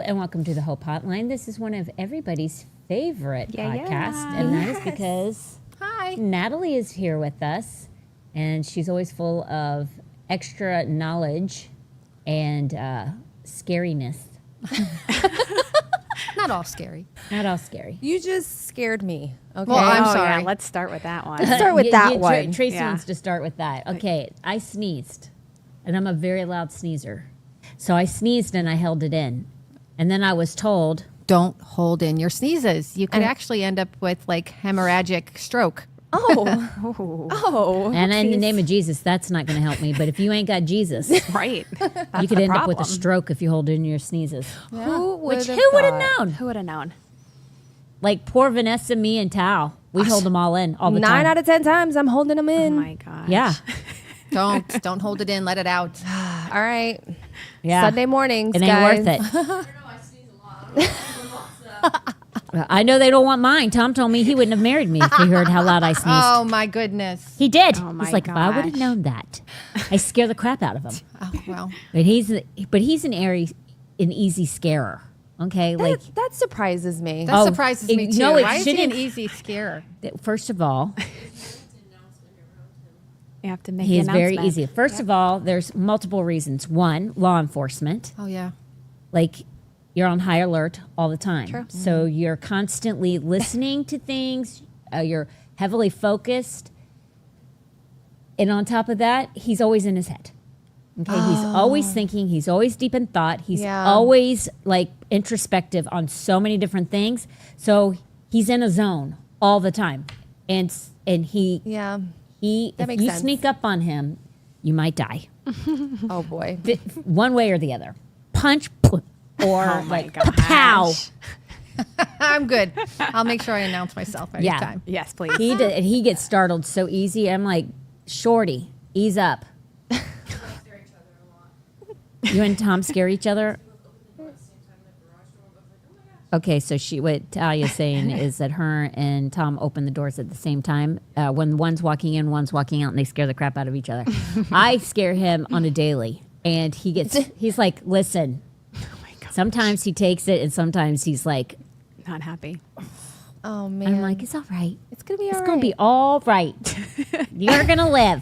and welcome to the Hope Hotline. This is one of everybody's favorite podcasts, and that is because Natalie is here with us, and she's always full of extra knowledge and scariness. Not all scary. Not all scary. You just scared me. Okay. Well, I'm sorry. Yeah, let's start with that one. Let's start with that one. Tracy wants to start with that. Okay, I sneezed, and I'm a very loud sneezer. So I sneezed and I held it in. And then I was told, Don't hold in your sneezes. You could actually end up with like hemorrhagic stroke. Oh. and in the name of Jesus, that's not going to help me. But if you ain't got Jesus, Right. you could end up with a stroke if you hold in your sneezes. Yeah. Who would have known? Who would have known? Like poor Vanessa, me, and Tao. We hold them all in all the 9 time. out of 10 times I'm holding them Oh in. my gosh. Yeah. Don't hold it in. Let it out. All right. Yeah. Sunday mornings, It ain't guys. worth it. I know they don't want mine. Tom told me he wouldn't have married me if he heard how loud I sneezed. Oh my goodness. He did. Oh, my He's like, if I would have gosh. known that, I scare the crap out of him. Oh well. But he's an easy scarer. Okay, like That surprises me. That surprises me too. no, it Why is he an shouldn't. easy scare? First of all, You have to make he's an very announcement. easy. First of all, there's multiple reasons. One, law enforcement. Oh yeah. Like you're on high alert all the time. True. So you're constantly listening to things. You're heavily focused. And on top of that, he's always in his head. Okay, he's always thinking. He's always deep in thought. He's always like introspective on so many different things. So he's in a zone all the time. And he Yeah. if makes you sense. sneak up on him, you might die. Oh, boy. One way or the other. Punch or Oh my like gosh. pow. I'm good. I'll make sure I announce myself every Yeah. time. Yes, please. He gets startled so easy. I'm like, shorty, ease up. You and Tom scare each other? Okay, so what Talia's saying is that her and Tom open the doors at the same time. When one's walking in, one's walking out, and they scare the crap out of each other. I scare him on a daily, and he's like, listen. Oh my God. Sometimes he takes it, and sometimes he's like, Not happy. Oh, man. I'm like, it's all right. it's going to be all It's right. going to be all right. You're going to live.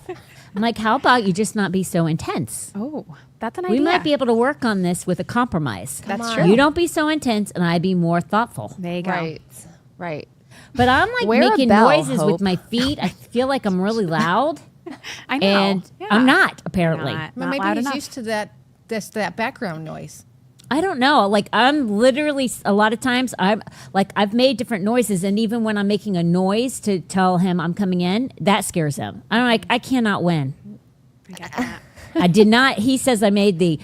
I'm like, how about you just not be so intense? Oh, that's an We idea. might be able to work on this with a compromise. That's on. true. You don't be so intense, and I be more thoughtful. There you go. Right. But I'm like Wear a making bell, noises Hope. with my feet. I feel like I'm really loud, I know. and Yeah. I'm not apparently. Not Maybe loud he's enough. used to that background noise. I don't know. Like I'm literally a lot of times I've made different noises, and even when I'm making a noise to tell him I'm coming in, that scares him. I'm like, I cannot win. I get that. I did not. He says I made the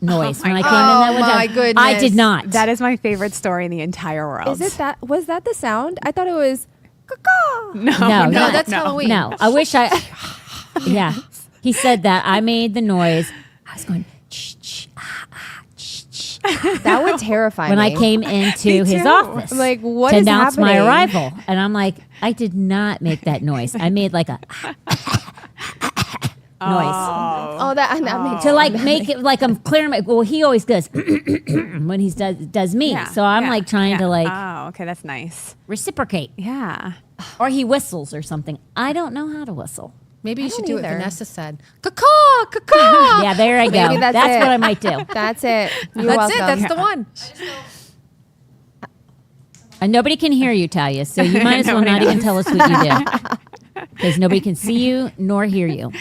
noise when I came in Oh, that one my time. goodness. I did not. That is my favorite story in the entire world. Was that the sound? I thought it was caw. no, that's Halloween. No, I wish I. Yeah, he said that. I made the noise. I was going. That would terrify When me. I came into his office, I'm like, what to is announce my happening? arrival, and I'm like, I did not make that noise. I made like a noise Oh, that makes to like make it like I'm clearing my. Well, he always does when he does me. Yeah, So I'm yeah, like trying yeah. to like Oh, okay, that's nice. reciprocate, Yeah. or he whistles or something. I don't know how to whistle. Maybe you don't should do what either. Vanessa said. Caw, caw. Yeah, there I go. Maybe that's it. what I might do. That's it. You're That's it. welcome. That's the one. And nobody can hear you, Talia, so you might as well Nobody not even knows. tell us what you do. Because nobody can see you nor hear you.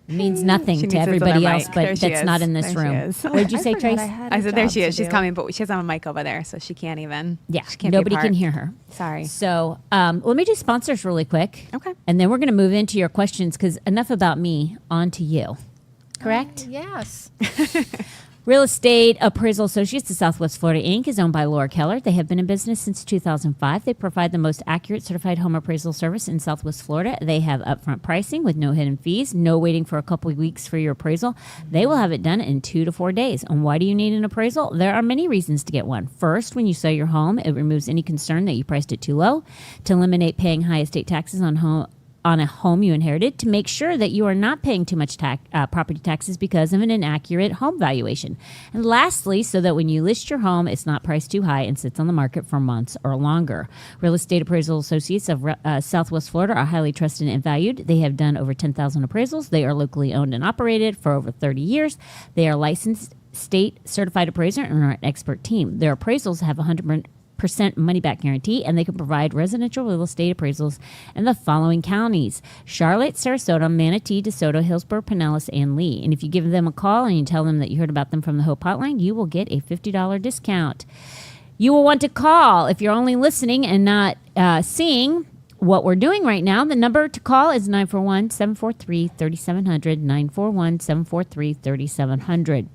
It means nothing She to needs this everybody other else, mic. but There she that's is. not in this There she room. is. What did you say, Trace? I said there she is. She's coming, but she doesn't have a mic over there, so she can't even. Yeah, she can't be a nobody part. can hear her. Sorry. So let me do sponsors really quick. Okay. And then we're going to move into your questions because enough about me, on to you. Correct? Yes. Real Estate Appraisal Associates of Southwest Florida, Inc. is owned by Laura Keller. They have been in business since 2005. They provide the most accurate certified home appraisal service in Southwest Florida. They have upfront pricing with no hidden fees, no waiting for a couple of weeks for your appraisal. They will have it done in 2 to 4 days. And why do you need an appraisal? There are many reasons to get one. First, when you sell your home, it removes any concern that you priced it too low. To eliminate paying high estate taxes on on a home you inherited to make sure that you are not paying too much property taxes because of an inaccurate home valuation. And lastly, so that when you list your home, it's not priced too high and sits on the market for months or longer. Real Estate Appraisal Associates of Southwest Florida are highly trusted and valued. They have done over 10,000 appraisals. They are locally owned and operated for over 30 years. They are licensed state certified appraiser and are an expert team. Their appraisals have 100% money back guarantee, and they can provide residential real estate appraisals in the following counties: Charlotte, Sarasota, Manatee, DeSoto, Hillsborough, Pinellas, and Lee. And if you give them a call and you tell them that you heard about them from the Hope Hotline, you will get a $50 discount. You will want to call if you're only listening and not seeing what we're doing right now. The number to call is 941-743-3700, 941-743-3700.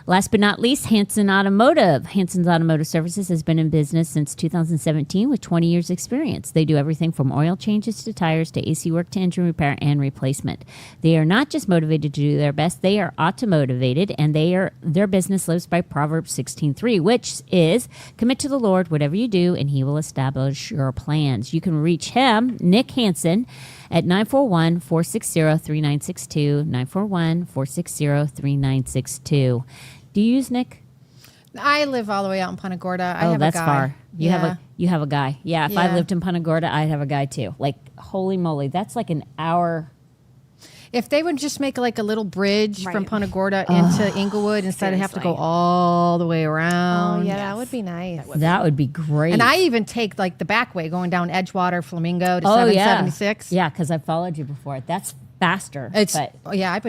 Last but not least, Hanson Automotive. Hanson's Automotive Services has been in business since 2017 with 20 years experience. They do everything from oil changes to tires to AC work to engine repair and replacement. They are not just motivated to do their best, they are automotivated, and their business lives by Proverbs 16:3, which is commit to the Lord whatever you do and he will establish your plans. You can reach him, Nick Hanson, at 941-460-3962, 941-460-3962. Do you use Nick? I live all the way out in Punta Gorda. I Oh, have that's a guy. far. You Yeah. have a guy. Yeah, if I Yeah. lived in Punta Gorda, I'd have a guy too. Like, holy moly, that's like an hour. If they would just make like a little bridge from Right. Punta Gorda into Inglewood instead of have to go seriously. all the way Oh, around. yeah, that would be nice. That would be great. And I even take like the back way going down Edgewater, Flamingo to oh, yeah. 776. Yeah, because I followed you before. That's faster. It's but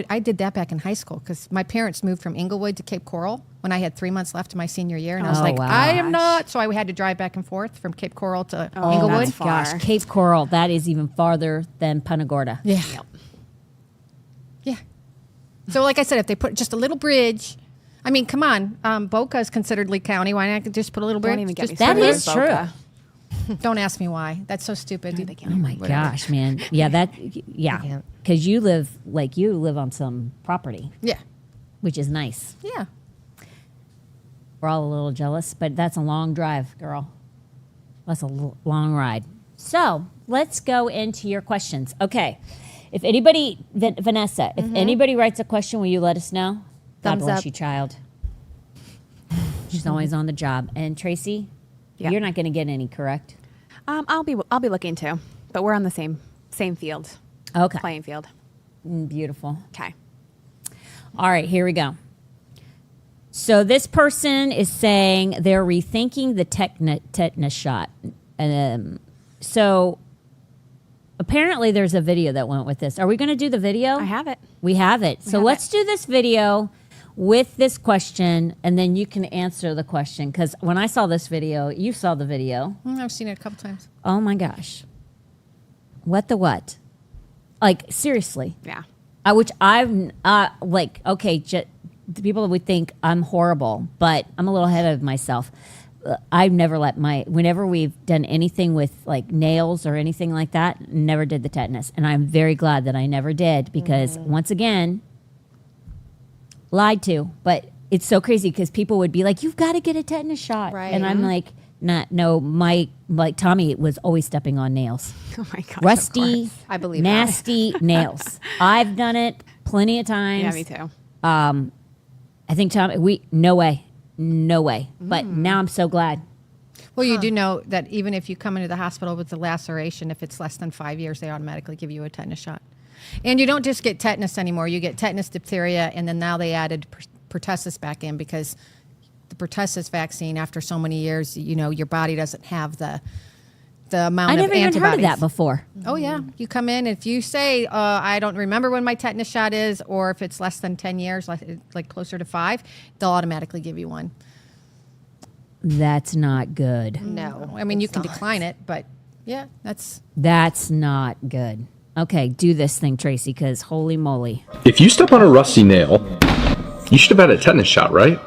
I did that back in high school because my parents moved from Inglewood to Cape Coral when I had 3 months left of my senior year, and I was Oh, like, wow. I am not. So I had to drive back and forth from Cape Coral to Oh, Inglewood. that's far. gosh, Cape Coral, that is even farther than Punta Gorda. Yeah, Yep. yeah. So like I said, if they put just a little bridge, I mean, come on, Boca is considered Lee County. Why not just put a little bridge? Don't even get me Just That started is with true. Boca. don't ask me why. That's so stupid. Oh my gosh, man. Yeah, yeah. can't. Because you live on some property, Yeah, which is nice. yeah. We're all a little jealous, but that's a long drive, girl. That's a long ride. So let's go into your questions. Okay. If anybody, Vanessa, if anybody writes a question, will you let us know? God Thumbs bless up. you, child. She's always on the job. And Tracy, Yeah. you're not going to get any, correct? I'll be looking too, but we're on the same field, Okay. playing field. Beautiful. Okay. All right, here we go. So this person is saying they're rethinking the tetanus shot. So apparently there's a video that went with this. Are we going to do the video? I have it. We have it. So have let's do this video with this question, and then you can answer the question. Because when I saw this video, you saw the video. I've seen it a couple times. Oh my gosh. What the what? Like, seriously. Yeah. Which I've, like, okay, the people would think I'm horrible, but I'm a little ahead of myself. I've never whenever we've done anything with like nails or anything like that, never did the tetanus. And I'm very glad that I never did because once again, lied to. But it's so crazy because people would be like, you've got to get a tetanus shot. Right. And I'm like, like Tommy was always stepping on nails. Oh my gosh. of Rusty, course. I believe nasty nails. I've done it plenty of times. Yeah, me too. I think Tommy, no way. But now I'm so glad. Well, you do know that even if you come into the hospital with a laceration, if it's less than 5 years, they automatically give you a tetanus shot. And you don't just get tetanus anymore. You get tetanus, diphtheria, and then now they added pertussis back in because the pertussis vaccine, after so many years, your body doesn't have the amount I of never even antibodies. heard of that before. Oh, yeah. You come in, if you say, I don't remember when my tetanus shot is, or if it's less than 10 years, like closer to 5, they'll automatically give you one. That's not good. No. I mean, you can decline it, but yeah, that's... That's not good. Okay, do this thing, Tracy, because holy moly. If you step on a rusty nail, you should have had a tetanus shot, right?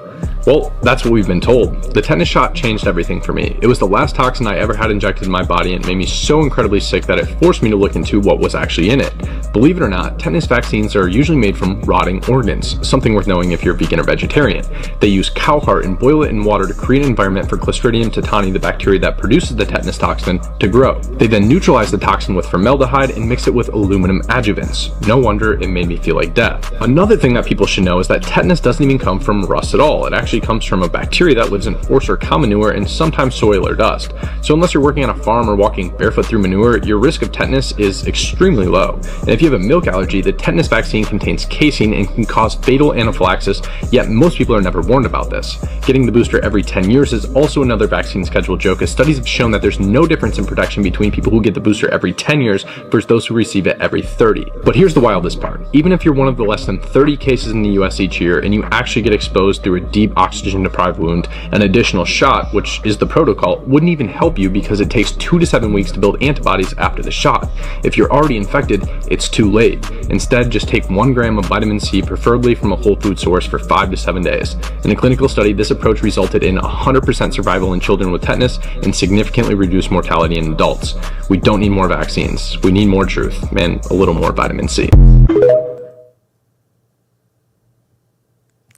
Well, that's what we've been told. The tetanus shot changed everything for me. It was the last toxin I ever had injected in my body and made me so incredibly sick that it forced me to look into what was actually in it. Believe it or not, tetanus vaccines are usually made from rotting organs, something worth knowing if you're vegan or vegetarian. They use cow heart and boil it in water to create an environment for Clostridium tetani, the bacteria that produces the tetanus toxin, to grow. They then neutralize the toxin with formaldehyde and mix it with aluminum adjuvants. No wonder it made me feel like death. Another thing that people should know is that tetanus doesn't even come from rust at all. It actually comes from a bacteria that lives in horse or cow manure and sometimes soil or dust. So unless you're working on a farm or walking barefoot through manure, your risk of tetanus is extremely low. And if you have a milk allergy, the tetanus vaccine contains casein and can cause fatal anaphylaxis, yet most people are never warned about this. Getting the booster every 10 years is also another vaccine schedule joke, as studies have shown that there's no difference in protection between people who get the booster every 10 years versus those who receive it every 30. But here's the wildest part. Even if you're one of the less than 30 cases in the US each year and you actually get exposed through a deep oxygen deprived wound, an additional shot, which is the protocol, wouldn't even help you because it takes 2 to 7 weeks to build antibodies after the shot. If you're already infected, it's too late. Instead, just take 1 gram of vitamin C, preferably from a whole food source, for 5 to 7 days. In a clinical study, this approach resulted in 100% survival in children with tetanus and significantly reduced mortality in adults. We don't need more vaccines. We need more truth and a little more vitamin C.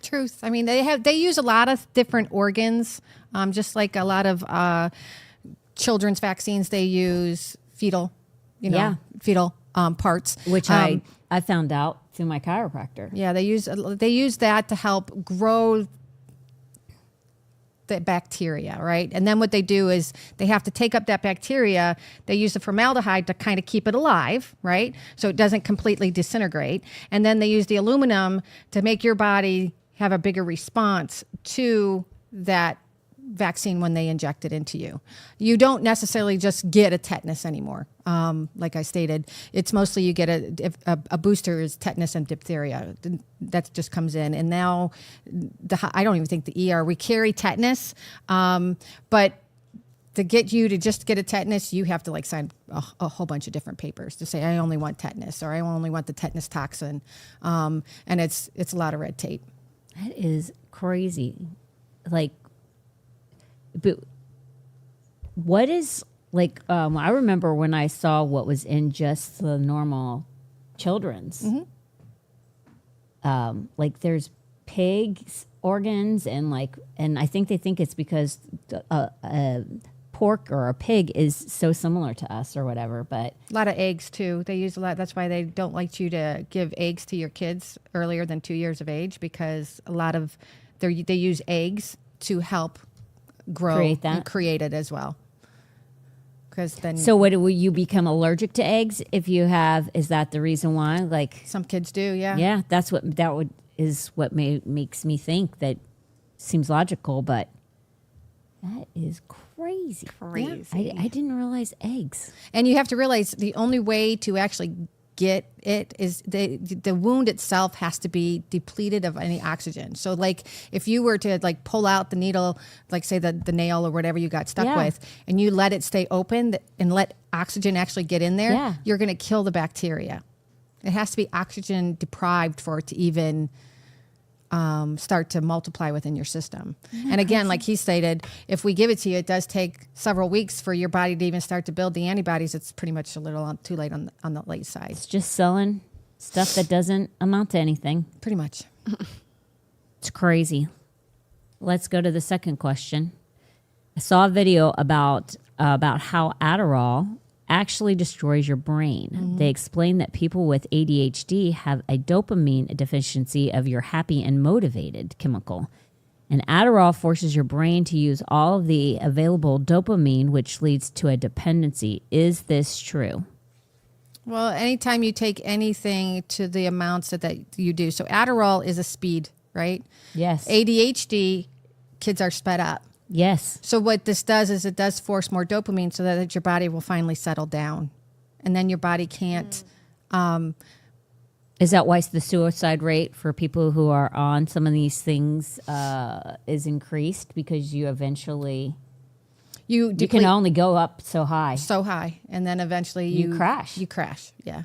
Truth. I mean, they use a lot of different organs, just like a lot of children's vaccines. They use fetal parts, Which I found out through my chiropractor. Yeah, they use that to help grow the bacteria, right? And then what they do is they have to take up that bacteria. They use the formaldehyde to kind of keep it alive, right? So it doesn't completely disintegrate. And then they use the aluminum to make your body have a bigger response to that vaccine when they inject it into you. You don't necessarily just get a tetanus anymore. Like I stated, it's mostly you get a booster is tetanus and diphtheria. That just comes in. And now I don't even think the ER, we carry tetanus, but to get you to just get a tetanus, you have to like sign a whole bunch of different papers to say, I only want tetanus, or I only want the tetanus toxin. And it's a lot of red tape. That is crazy. Like, but what is like? I remember when I saw what was in just the normal children's. Like, there's pigs organs and I think they think it's because pork or a pig is so similar to us or whatever. But a lot of eggs too. They use a lot. That's why they don't like you to give eggs to your kids earlier than 2 years of age, because a lot of they use eggs to help grow and create it as well. Because then, so what, will you become allergic to eggs if you have? Is that the reason why? Like, some kids do, yeah. Yeah, that's what is what makes me think that seems logical, but that is crazy. Crazy. I didn't realize eggs. And you have to realize the only way to actually get it is the wound itself has to be depleted of any oxygen. So like if you were to like pull out the needle, like say the nail or whatever you got stuck with, and you let it stay open and let oxygen actually get in there, you're going to kill the bacteria. It has to be oxygen deprived for it to even start to multiply within your system. And again, like he stated, if we give it to you, it does take several weeks for your body to even start to build the antibodies. It's pretty much a little too late on the late side. It's just selling stuff that doesn't amount to anything. Pretty much. It's crazy. Let's go to the second question. I saw a video about how Adderall actually destroys your brain. They explain that people with ADHD have a dopamine deficiency of your happy and motivated chemical. And Adderall forces your brain to use all of the available dopamine, which leads to a dependency. Is this true? Well, anytime you take anything to the amounts that you do. So Adderall is a speed, right? Yes. ADHD, kids are sped up. Yes. So what this does is it does force more dopamine so that your body will finally settle down. And then your body can't. Is that why the suicide rate for people who are on some of these things is increased? Because you eventually... You can only go up so high. So high. And then eventually you crash. You crash, yeah.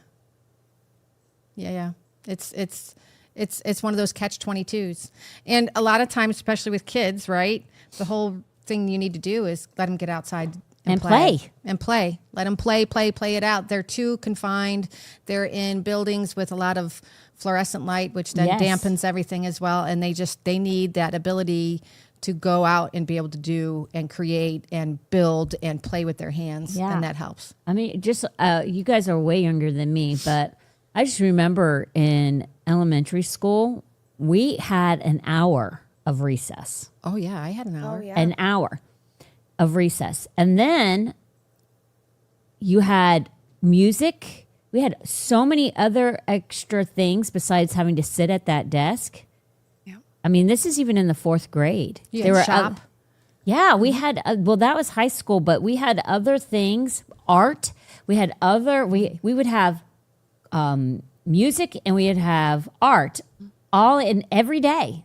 Yeah. It's It's one of those catch-22s. And a lot of times, especially with kids, right? The whole thing you need to do is let them get outside And play. And play. Let them play it out. They're too confined. They're in buildings with a lot of fluorescent light, which then Yes. dampens everything as well. And they need that ability to go out and be able to do and create and build and play with their hands. Yeah. And that helps. I mean, just you guys are way younger than me, but I just remember in elementary school, we had an hour of recess. Oh, yeah. I had an hour. Oh, yeah. An hour of recess. And then you had music. We had so many other extra things besides having to sit at that desk. Yeah. I mean, this is even in the 4th grade. You There had were shop. yeah, we had, well, that was high school, but we had other things, art. We had other, we would have music and we would have art all in every day.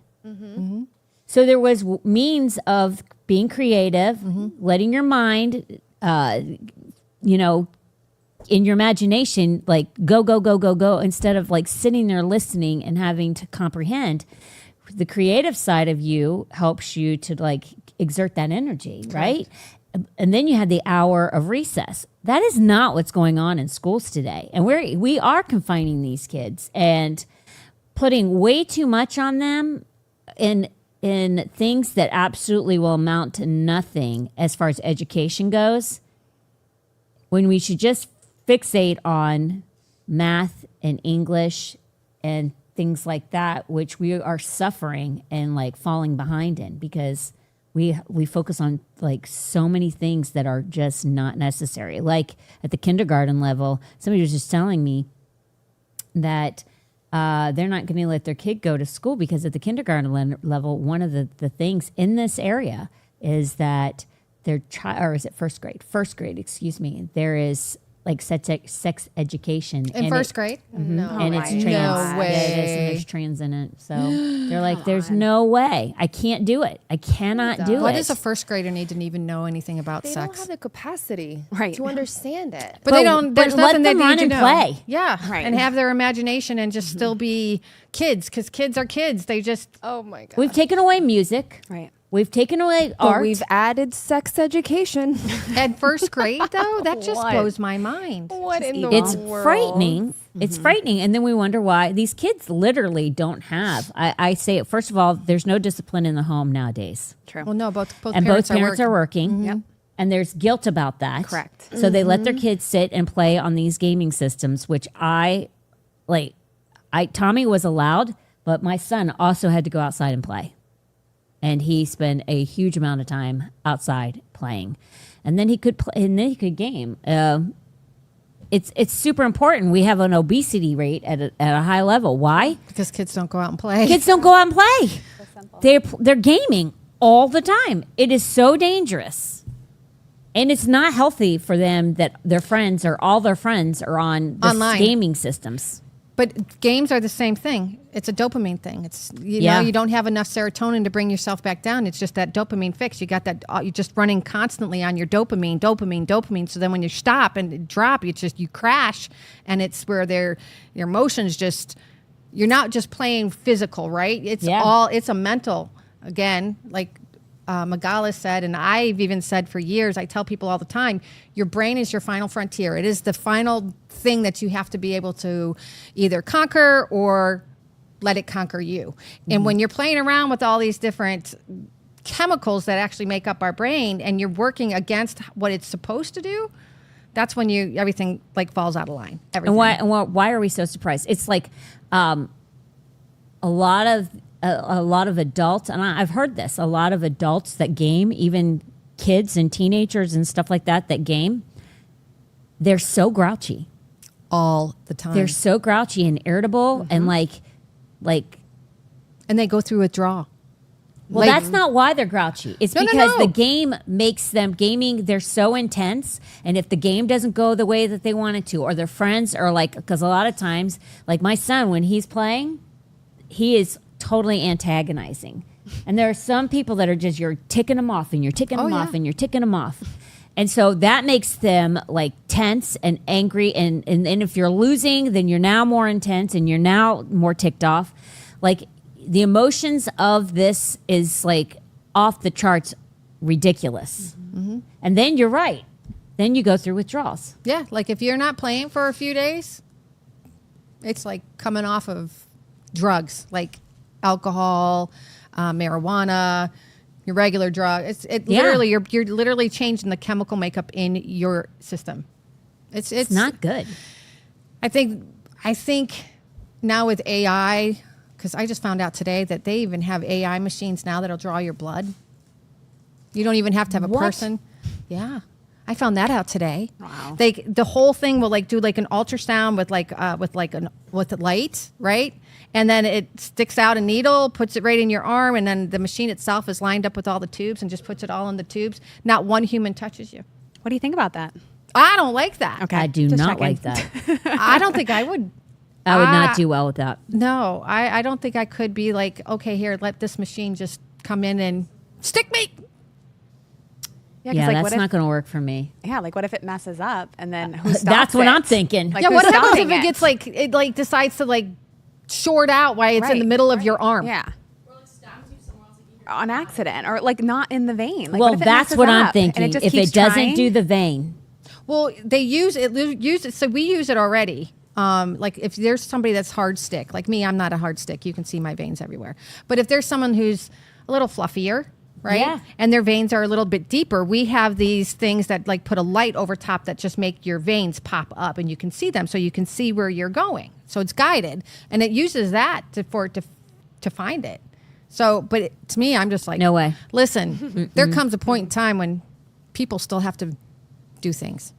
So there was means of being creative, letting your mind, in your imagination, like go, instead of like sitting there listening and having to comprehend. The creative side of you helps you to like exert that energy, right? And then you had the hour of recess. That is not what's going on in schools today. And we are confining these kids and putting way too much on them in things that absolutely will amount to nothing as far as education goes, when we should just fixate on math and English and things like that, which we are suffering and like falling behind in, because we focus on like so many things that are just not necessary. Like at the kindergarten level, somebody was just telling me that they're not going to let their kid go to school because at the kindergarten level, one of the things in this area is that their child, or is it first grade, excuse me, there is like sex education. In first grade? No. And it's right. trans. No Yeah, it is, and way. there's trans in it. So they're like, there's no way. I can't do it. I cannot do Why it. does a first grader need to even know anything about They don't sex? have the capacity Right. to understand it. But they don't. There's but let nothing they them need run to and know. play. Yeah, Right. and have their imagination and just still be kids, because kids are kids. They just Oh my god. We've taken away music. Right. We've taken away But art. we've added sex education. at first grade though. That just What? blows my mind. What in the It's world? frightening. It's frightening. And then we wonder why these kids literally don't have. I say it, first of all, there's no discipline in the home nowadays. True. Well, no, both And both parents are working. working. Yep. And there's guilt about that. Correct. So they let their kids sit and play on these gaming systems, which Tommy was allowed, but my son also had to go outside and play. And he spent a huge amount of time outside playing. And then he could play, and then he could game. It's super important. We have an obesity rate at a high level. Why? Because kids don't go out and play. Kids don't go out and play. They're gaming all the time. It is so dangerous. And it's not healthy for them that their friends or all their friends are on the Online. gaming systems. But games are the same thing. It's a dopamine thing. It's Yeah. you don't have enough serotonin to bring yourself back down. It's just that dopamine fix. You got that. You're just running constantly on your dopamine. So then when you stop and drop, you crash, and it's where your emotions just. You're not just playing physical, right? It's it's a mental. Again, like Magala said, and I've even said for years, I tell people all the time, your brain is your final frontier. It is the final thing that you have to be able to either conquer or let it conquer you. And when you're playing around with all these different chemicals that actually make up our brain and you're working against what it's supposed to do, that's when everything like falls out of line. Everything. And why are we so surprised? It's like a lot of adults, and I've heard this, a lot of adults that game, even kids and teenagers and stuff like that game, they're so grouchy. all the time. They're so grouchy and irritable and like and they go through withdrawal. well, Like- that's not why they're grouchy. It's No, no, because no. the game makes them gaming. They're so intense. And if the game doesn't go the way that they want it to, or their friends are like, because a lot of times, like my son, when he's playing, he is totally antagonizing. And there are some people that are just, you're ticking them off and you're ticking them off yeah. and you're ticking them off. And so that makes them like tense and angry. And if you're losing, then you're now more intense and you're now more ticked off. Like the emotions of this is like off the charts ridiculous. And then you're right. Then you go through withdrawals. Yeah, like if you're not playing for a few days, it's like coming off of drugs, like alcohol, marijuana, your regular drug. Literally you're literally changing the chemical makeup in your system. It's Not good. I think now with AI, because I just found out today that they even have AI machines now that'll draw your blood. You don't even have to have a What? person. Yeah. I found that out today. Wow. The whole thing will like do like an ultrasound with a light, right? And then it sticks out a needle, puts it right in your arm, and then the machine itself is lined up with all the tubes and just puts it all in the tubes. Not one human touches you. What do you think about that? I don't like that. Okay. I do just not checking. like that. I don't think I would. I would not do well with that. No, I don't think I could be like, okay, here, let this machine just come in and stick me. Yeah, 'cause, Yeah, like, that's what if, not going to work for me. yeah, like what if it messes up and then who stops That's what it? I'm thinking. Like, Yeah, who's what happens stopping if it gets like, it like decides to like short out while it's in the Right, middle of your arm? Yeah. On accident or like not in the vein. Like, Well, what if it that's messes what I'm up thinking. And it just If keeps it doesn't trying? do the vein, Well, they use it. So we use it already. Like if there's somebody that's hard stick, like me, I'm not a hard stick. You can see my veins everywhere. But if there's someone who's a little fluffier, right? Yeah. And their veins are a little bit deeper, we have these things that like put a light over top that just make your veins pop up and you can see them. So you can see where you're going. So it's guided. And it uses that to find it. So, but to me, I'm just like, No way. Listen, there comes a point in time when people still have to do things.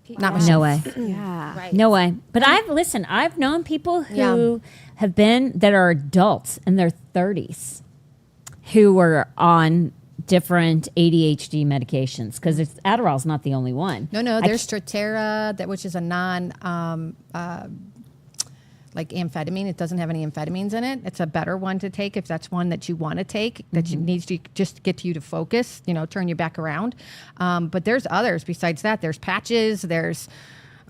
Not machines. no way. Yeah. No way. But I've known people who have been, that are adults in their 30s who were on different ADHD medications because Adderall's not the only one. No, I there's Strattera, which is a like amphetamine. It doesn't have any amphetamines in it. It's a better one to take if that's one that you want to take, that you needs to just get you to focus, turn you back around. But there's others besides that. There's patches. There's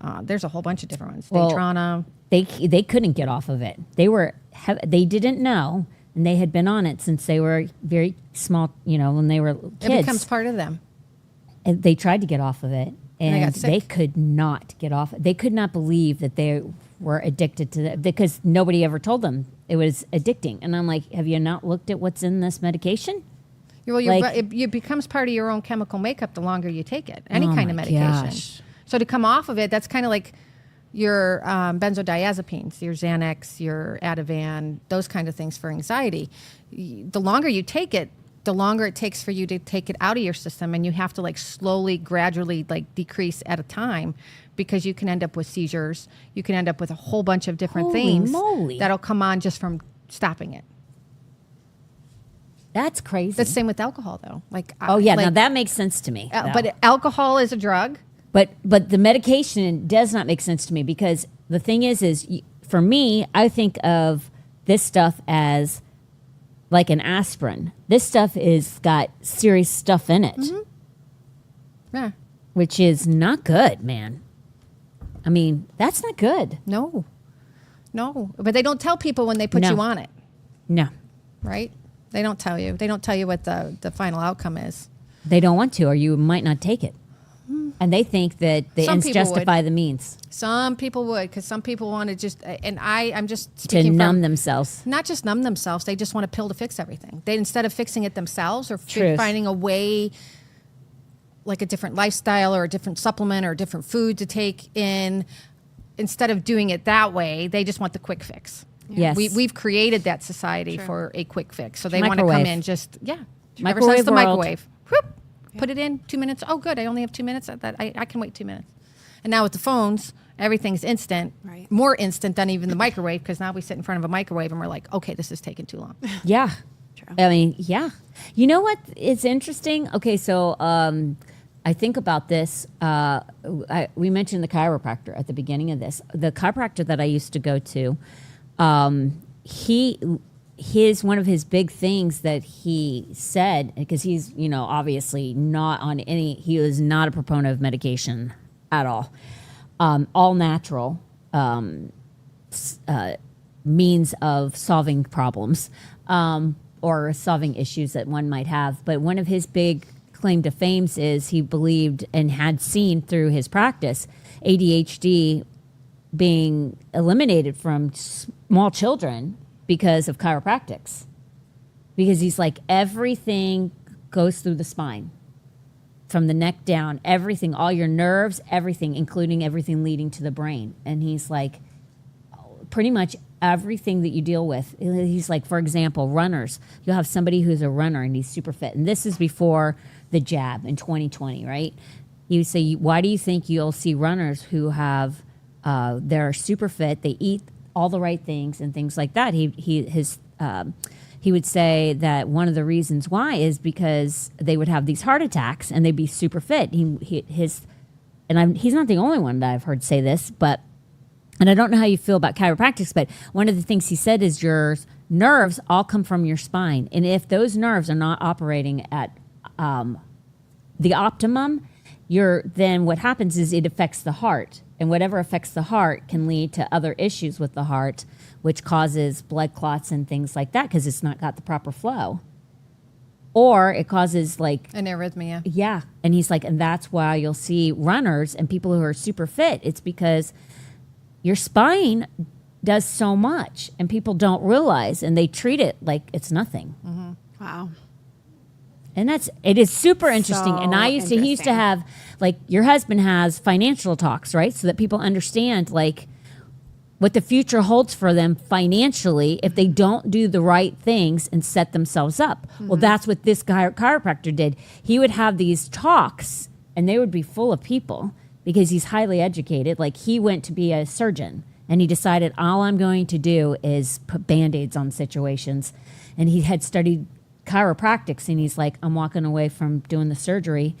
a whole bunch of different ones. Well, Daytrana. they couldn't get off of it. They didn't know, and they had been on it since they were very small, when they were kids. It becomes part of them. And they tried to get off of it, they and got they sick. could not get off. They could not believe that they were addicted to that because nobody ever told them it was addicting. And I'm like, have you not looked at what's in this medication? Well, Like- it becomes part of your own chemical makeup the longer you take it. Any Oh kind of my medication. gosh. So to come off of it, that's kind of like your benzodiazepines, your Xanax, your Ativan, those kind of things for anxiety. The longer you take it, the longer it takes for you to take it out of your system, and you have to like slowly, gradually like decrease at a time, because you can end up with seizures. You can end up with a whole bunch of different Holy things moly. that'll come on just from stopping it. That's crazy. That's the same with alcohol, though. Like, oh yeah, now like, that makes sense to me. though. but alcohol is a drug. But the medication does not make sense to me because the thing is for me, I think of this stuff as like an aspirin. This stuff is got serious stuff in it, Yeah. which is not good, man. I mean, that's not good. No. But they don't tell people when they put No. you on it, No, right? They don't tell you. They don't tell you what the final outcome is. they don't want to, or you might not take it. And they think that the Some ends people justify the means Some people would, because some people want to just, and I'm just to speaking numb from, themselves. not just numb themselves, they just want a pill to fix everything. They, instead of fixing it themselves or Truth. finding a way, like a different lifestyle or a different supplement or a different food to take in, instead of doing it that way, they just want the quick fix. Yes. We've created that society for a quick fix. So they want to come Microwave. in just, ever Microwave since the world. microwave. Whoop, put it in 2 minutes. Oh, good. I only have 2 minutes. I can wait 2 minutes. And now with the phones, everything's instant, Right. more instant than even the microwave, because now we sit in front of a microwave and we're like, okay, this is taking too long. Yeah. True. I mean, yeah. You know what? It's interesting. Okay, so I think about this. We mentioned the chiropractor at the beginning of this. The chiropractor that I used to go to, one of his big things that he said, because he's, obviously not on he was not a proponent of medication at all natural, means of solving problems or solving issues that one might have. But one of his big claim to fame is he believed and had seen through his practice ADHD being eliminated from small children because of chiropractics. Because he's like, everything goes through the spine. From the neck down, everything, all your nerves, everything, including everything leading to the brain. And he's like, pretty much everything that you deal with. He's like, for example, runners. You'll have somebody who's a runner and he's super fit. And this is before the jab in 2020, right? You say, why do you think you'll see runners who have, they're super fit, they eat all the right things and things like that? He would say that one of the reasons why is because they would have these heart attacks and they'd be super fit. He's not the only one that I've heard say this, and I don't know how you feel about chiropractics, but one of the things he said is your nerves all come from your spine. And if those nerves are not operating at the optimum, then what happens is it affects the heart. And whatever affects the heart can lead to other issues with the heart, which causes blood clots and things like that because it's not got the proper flow. Or it causes like An arrhythmia. Yeah. And he's like, and that's why you'll see runners and people who are super fit. It's because your spine does so much and people don't realize and they treat it like it's nothing. Mm-hmm. Wow. And it is super interesting. So And he used to have, like, your husband has financial talks, right? So that people understand, like, what the future holds for them financially if they don't do the right things and set themselves up. Mm-hmm. Well, that's what this chiropractor did. He would have these talks and they would be full of people because he's highly educated. Like, he went to be a surgeon and he decided all I'm going to do is put Band-Aids on situations. And he had studied chiropractics and he's like, I'm walking away from doing the surgery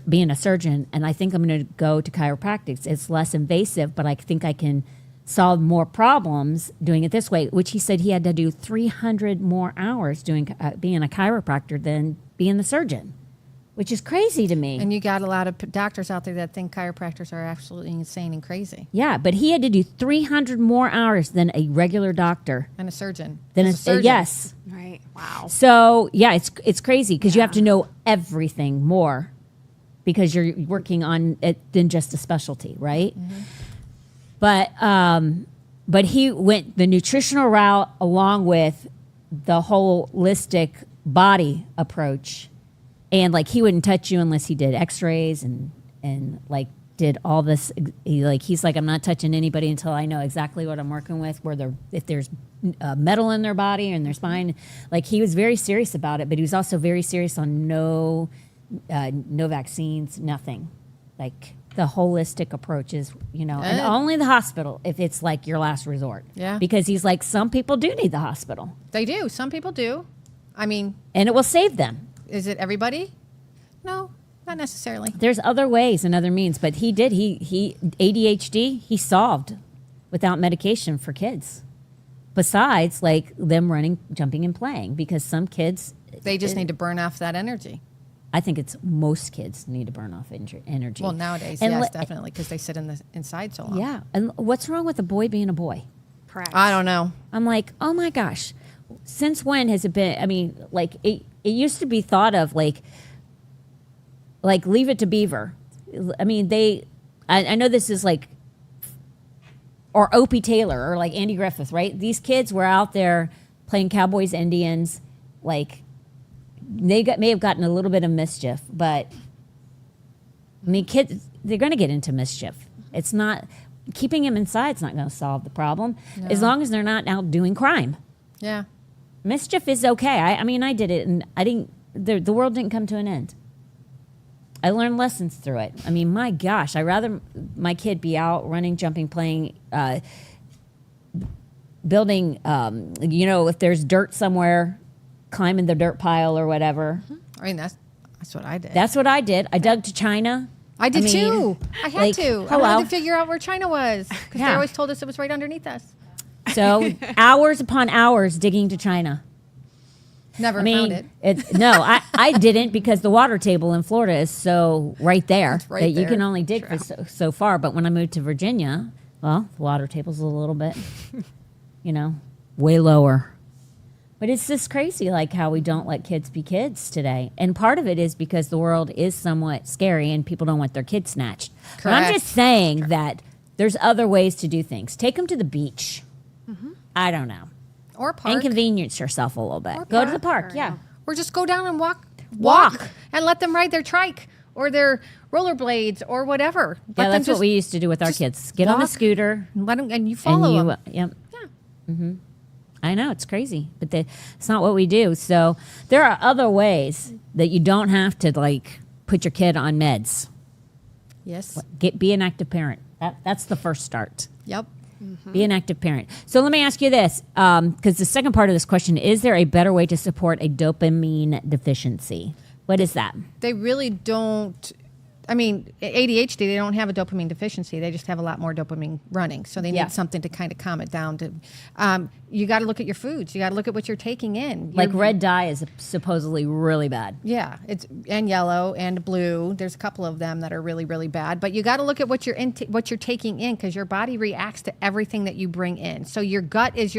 being a surgeon, and I think I'm going to go to chiropractics. It's less invasive, but I think I can solve more problems doing it this way, which he said he had to do 300 more hours doing being a chiropractor than being the surgeon, which is crazy to me. And you got a lot of doctors out there that think chiropractors are absolutely insane and crazy. Yeah, but he had to do 300 more hours than a regular doctor. And a surgeon. Yes. Right. Wow. So, yeah, it's crazy because you have to know everything more because you're working on it than just a specialty, right? Mm-hmm. But he went the nutritional route along with the holistic body approach. And, like, he wouldn't touch you unless he did x-rays and like, did all this. He's like, I'm not touching anybody until I know exactly what I'm working with, if there's metal in their body or in their spine. Like, he was very serious about it, but he was also very serious on no vaccines, nothing. Like, the holistic approach is, and only the hospital if it's, like, your last resort. Yeah. Because he's like, some people do need the hospital. They do. Some people do. I mean. And it will save them. Is it everybody? No, not necessarily. There's other ways and other means, but he ADHD, he solved without medication for kids. Besides, like, them running, jumping, and playing, because some kids... They just need to burn off that energy. I think most kids need to burn off energy. Well, nowadays, and yes, definitely, because they sit inside so long. Yeah, and what's wrong with a boy being a boy? Correct. I don't know. I'm like, oh my gosh, since when has it been? I mean, like, it used to be thought of like Leave It to Beaver. I mean, I know this is like, or Opie Taylor or like Andy Griffith, right? These kids were out there playing Cowboys, Indians, like may have gotten a little bit of mischief, but I mean, kids, they're going to get into mischief. It's not, keeping them inside is not going to solve the problem, as long as they're not out doing crime. Yeah. Mischief is okay. I mean, I did it, and the world didn't come to an end. I learned lessons through it. I mean, my gosh, I'd rather my kid be out running, jumping, playing, building, if there's dirt somewhere, climbing the dirt pile or whatever. I mean, that's what I did. That's what I did. I dug to China. I did mean, too. I had like, to. I hello. wanted to figure out where China was because Yeah. they always told us it was right underneath us. So hours upon hours digging to China. Never I mean, found it. I didn't, because the water table in Florida is so right there It's right that you there. can only dig for so far. But when I moved to Virginia, Well, the water table's a little bit, way lower. But it's just crazy, like how we don't let kids be kids today. And part of it is because the world is somewhat scary and people don't want their kids snatched. But I'm just saying that there's other ways to do things. Take them to the beach. I don't know. Or park. Inconvenience yourself a little bit. Go to the park, yeah. Or just go down and walk and let them ride their trike or their rollerblades or whatever. Yeah, that's what we used to do with our kids. Get on the scooter. And let them, and you follow them. Yep. Yeah. I know, it's crazy, but it's not what we do. So there are other ways that you don't have to, like, put your kid on meds. Yes. Be an active parent. That's the first start. Yep. Be an active parent. So let me ask you this, because the second part of this question, is there a better way to support a dopamine deficiency? What is that? They really don't. I mean, ADHD, they don't have a dopamine deficiency. They just have a lot more dopamine running. So they need something to kind of calm it down. You got to look at your foods. You got to look at what you're taking in. Like red dye is supposedly really bad. Yeah, and yellow and blue. There's a couple of them that are really, really bad. But you got to look at what you're taking in, because your body reacts to everything that you bring in. So your gut is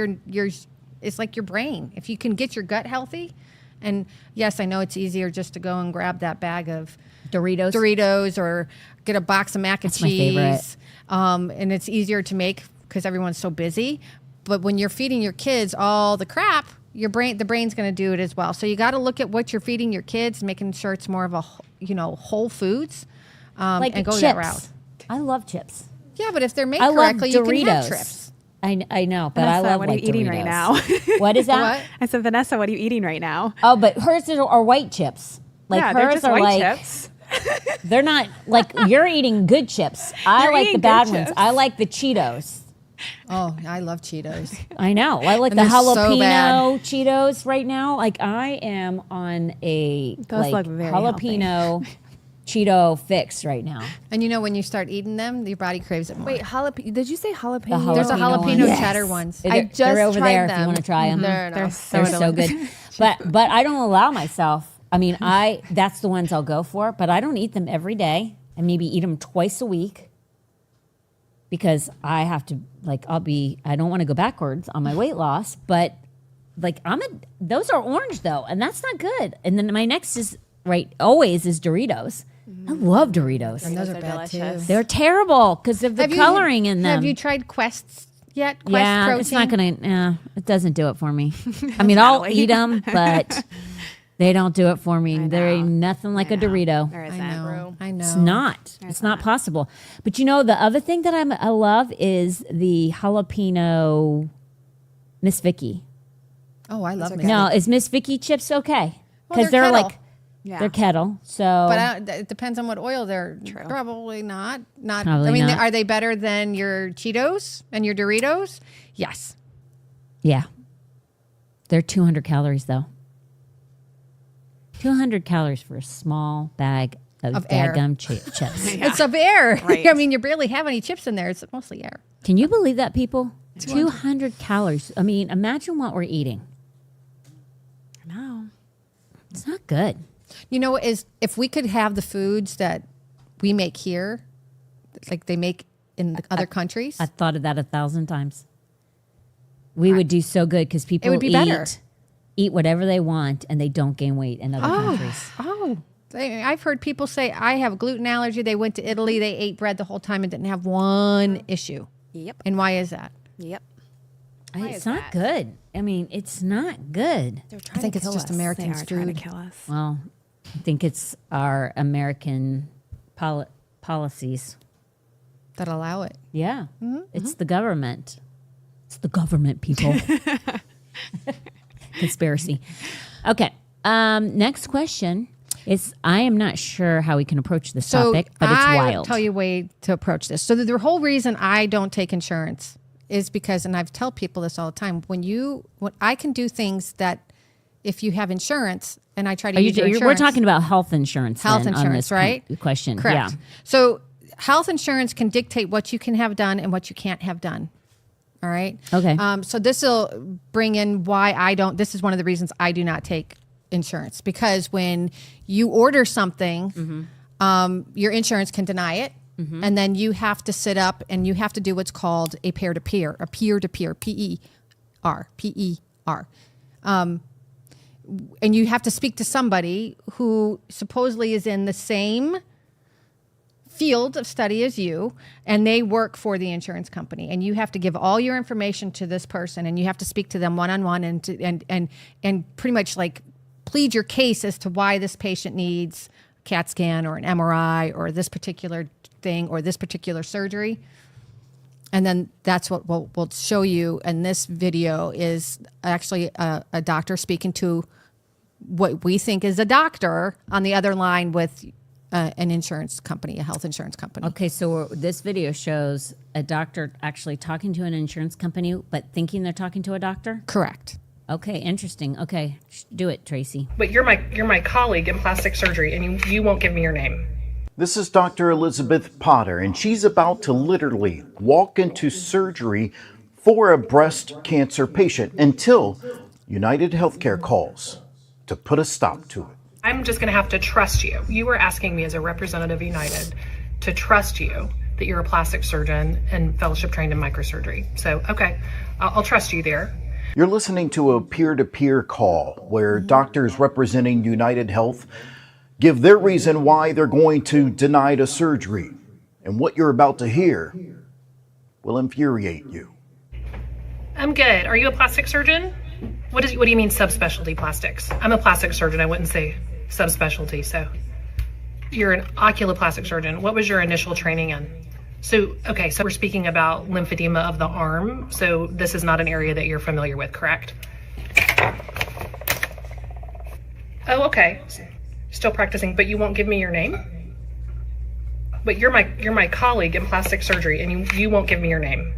it's like your brain. If you can get your gut healthy, and yes, I know it's easier just to go and grab that bag of Doritos or get a box of mac and cheese. My favorite. And it's easier to make because everyone's so busy. But when you're feeding your kids all the crap, the brain's going to do it as well. So you got to look at what you're feeding your kids, making sure it's more of a, whole foods, like and go chips. that route. I love chips. Yeah, but if they're made correctly, you can have trips. I know, but Vanessa, I love what are you eating Doritos. right now? What is that? What? I said, Vanessa, what are you eating right now? Oh, but hers are white chips. Like yeah, they're hers just are white like chips. they're not like you're eating good chips. I You're like the eating bad good ones. chips. I like the Cheetos. Oh, I love Cheetos. I know. I like And the they're so jalapeno Cheetos right now. Like I am on a Those look very jalapeno Cheeto fix right now. And when you start eating them, your body craves it more. Wait, did you say jalapeno? There's a jalapeno jalapeno ones. cheddar ones. They're just over tried there if you them. want to try them. They're so good. But I don't allow myself. I mean, that's the ones I'll go for, but I don't eat them every day. I maybe eat them twice a week because I have to, I don't want to go backwards on my weight loss, but those are orange though, and that's not good. And then my next is always is Doritos. I love Doritos. And those are bad delicious. too. They're terrible because of the coloring in them. Have you tried Quests yet? Quest Yeah, protein? it's not gonna. It doesn't do it for me. I mean, I'll eat them, but they don't do it for me. There ain't nothing like a Dorito. There I isn't. know. I know. It's not. It's not possible. But the other thing that I love is the jalapeno Miss Vicky. Oh, I love No, is Miss Vicky chips okay? Well, Because they're they're kettle. they're kettle. So, But it depends on what oil they're. Probably not. Probably I mean, not. are they better than your Cheetos and your Doritos? Yes. yeah, they're 200 calories though. 200 calories for a small bag of air. dadgum chips. It's of air. Right. I mean, you barely have any chips in there. It's mostly air. Can you believe that, people? 200 calories. I mean, imagine what we're eating. No. It's not good. If we could have the foods that we make here, like they make in the other countries, I've thought of that 1,000 times. We would do so good because people would be better. eat whatever they want and they don't gain weight in other countries. Oh, I've heard people say, I have a gluten allergy. They went to Italy. They ate bread the whole time and didn't have one issue. Yep. And why is that? Yep. It's not good. I mean, it's not good. They're trying I think to it's kill just us. Americans' They are trying to food. kill us. Well, I think it's our American policies. That allow it. Yeah. It's the government. It's the government, people. Conspiracy. Okay. Next question is, I am not sure how we can approach this topic, but it's I wild. will tell you a way to approach this. So the whole reason I don't take insurance is because, and I've tell people this all the time, when I can do things that if you have insurance, and I try to use your insurance. We're talking about health insurance. Health then, on insurance, this right? Question. Correct. Yeah. So health insurance can dictate what you can have done and what you can't have done. All right. Okay. So this will bring in why this is one of the reasons I do not take insurance, because when you order something, your insurance can deny it. And then you have to sit up and you have to do what's called a peer-to-peer, P-E-R. And you have to speak to somebody who supposedly is in the same field of study as you, and they work for the insurance company. And you have to give all your information to this person, and you have to speak to them one-on-one and pretty much like plead your case as to why this patient needs a CAT scan or an MRI or this particular thing or this particular surgery. And then that's what we'll show you in this video is actually a doctor speaking to what we think is a doctor on the other line with an insurance company, a health insurance company. Okay, so this video shows a doctor actually talking to an insurance company, but thinking they're talking to a doctor? Correct. Okay, interesting. Okay, do it, Tracy. But you're my colleague in plastic surgery, and you won't give me your name. This is Dr. Elizabeth Potter, and she's about to literally walk into surgery for a breast cancer patient until United Healthcare calls to put a stop to it. I'm just going to have to trust you. You were asking me as a representative of United to trust you that you're a plastic surgeon and fellowship trained in microsurgery. So, okay, I'll trust you there. You're listening to a peer-to-peer call where doctors representing United Health give their reason why they're going to deny the surgery. And what you're about to hear will infuriate you. I'm good. Are you a plastic surgeon? What do you mean subspecialty plastics? I'm a plastic surgeon. I wouldn't say subspecialty. So you're an oculoplastic surgeon. What was your initial training in? So we're speaking about lymphedema of the arm. So this is not an area that you're familiar with, correct? Oh, okay. Still practicing, but you won't give me your name? But you're my colleague in plastic surgery, and you won't give me your name.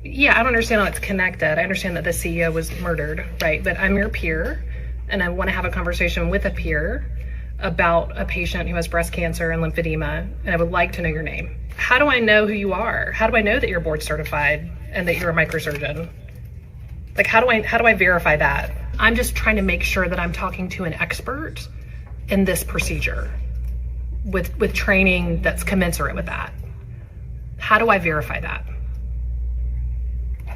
Yeah, I don't understand how it's connected. I understand that the CEO was murdered, right? But I'm your peer, and I want to have a conversation with a peer about a patient who has breast cancer and lymphedema, and I would like to know your name. How do I know who you are? How do I know that you're board certified and that you're a microsurgeon? Like, how do I verify that? I'm just trying to make sure that I'm talking to an expert in this procedure with training that's commensurate with that. How do I verify that?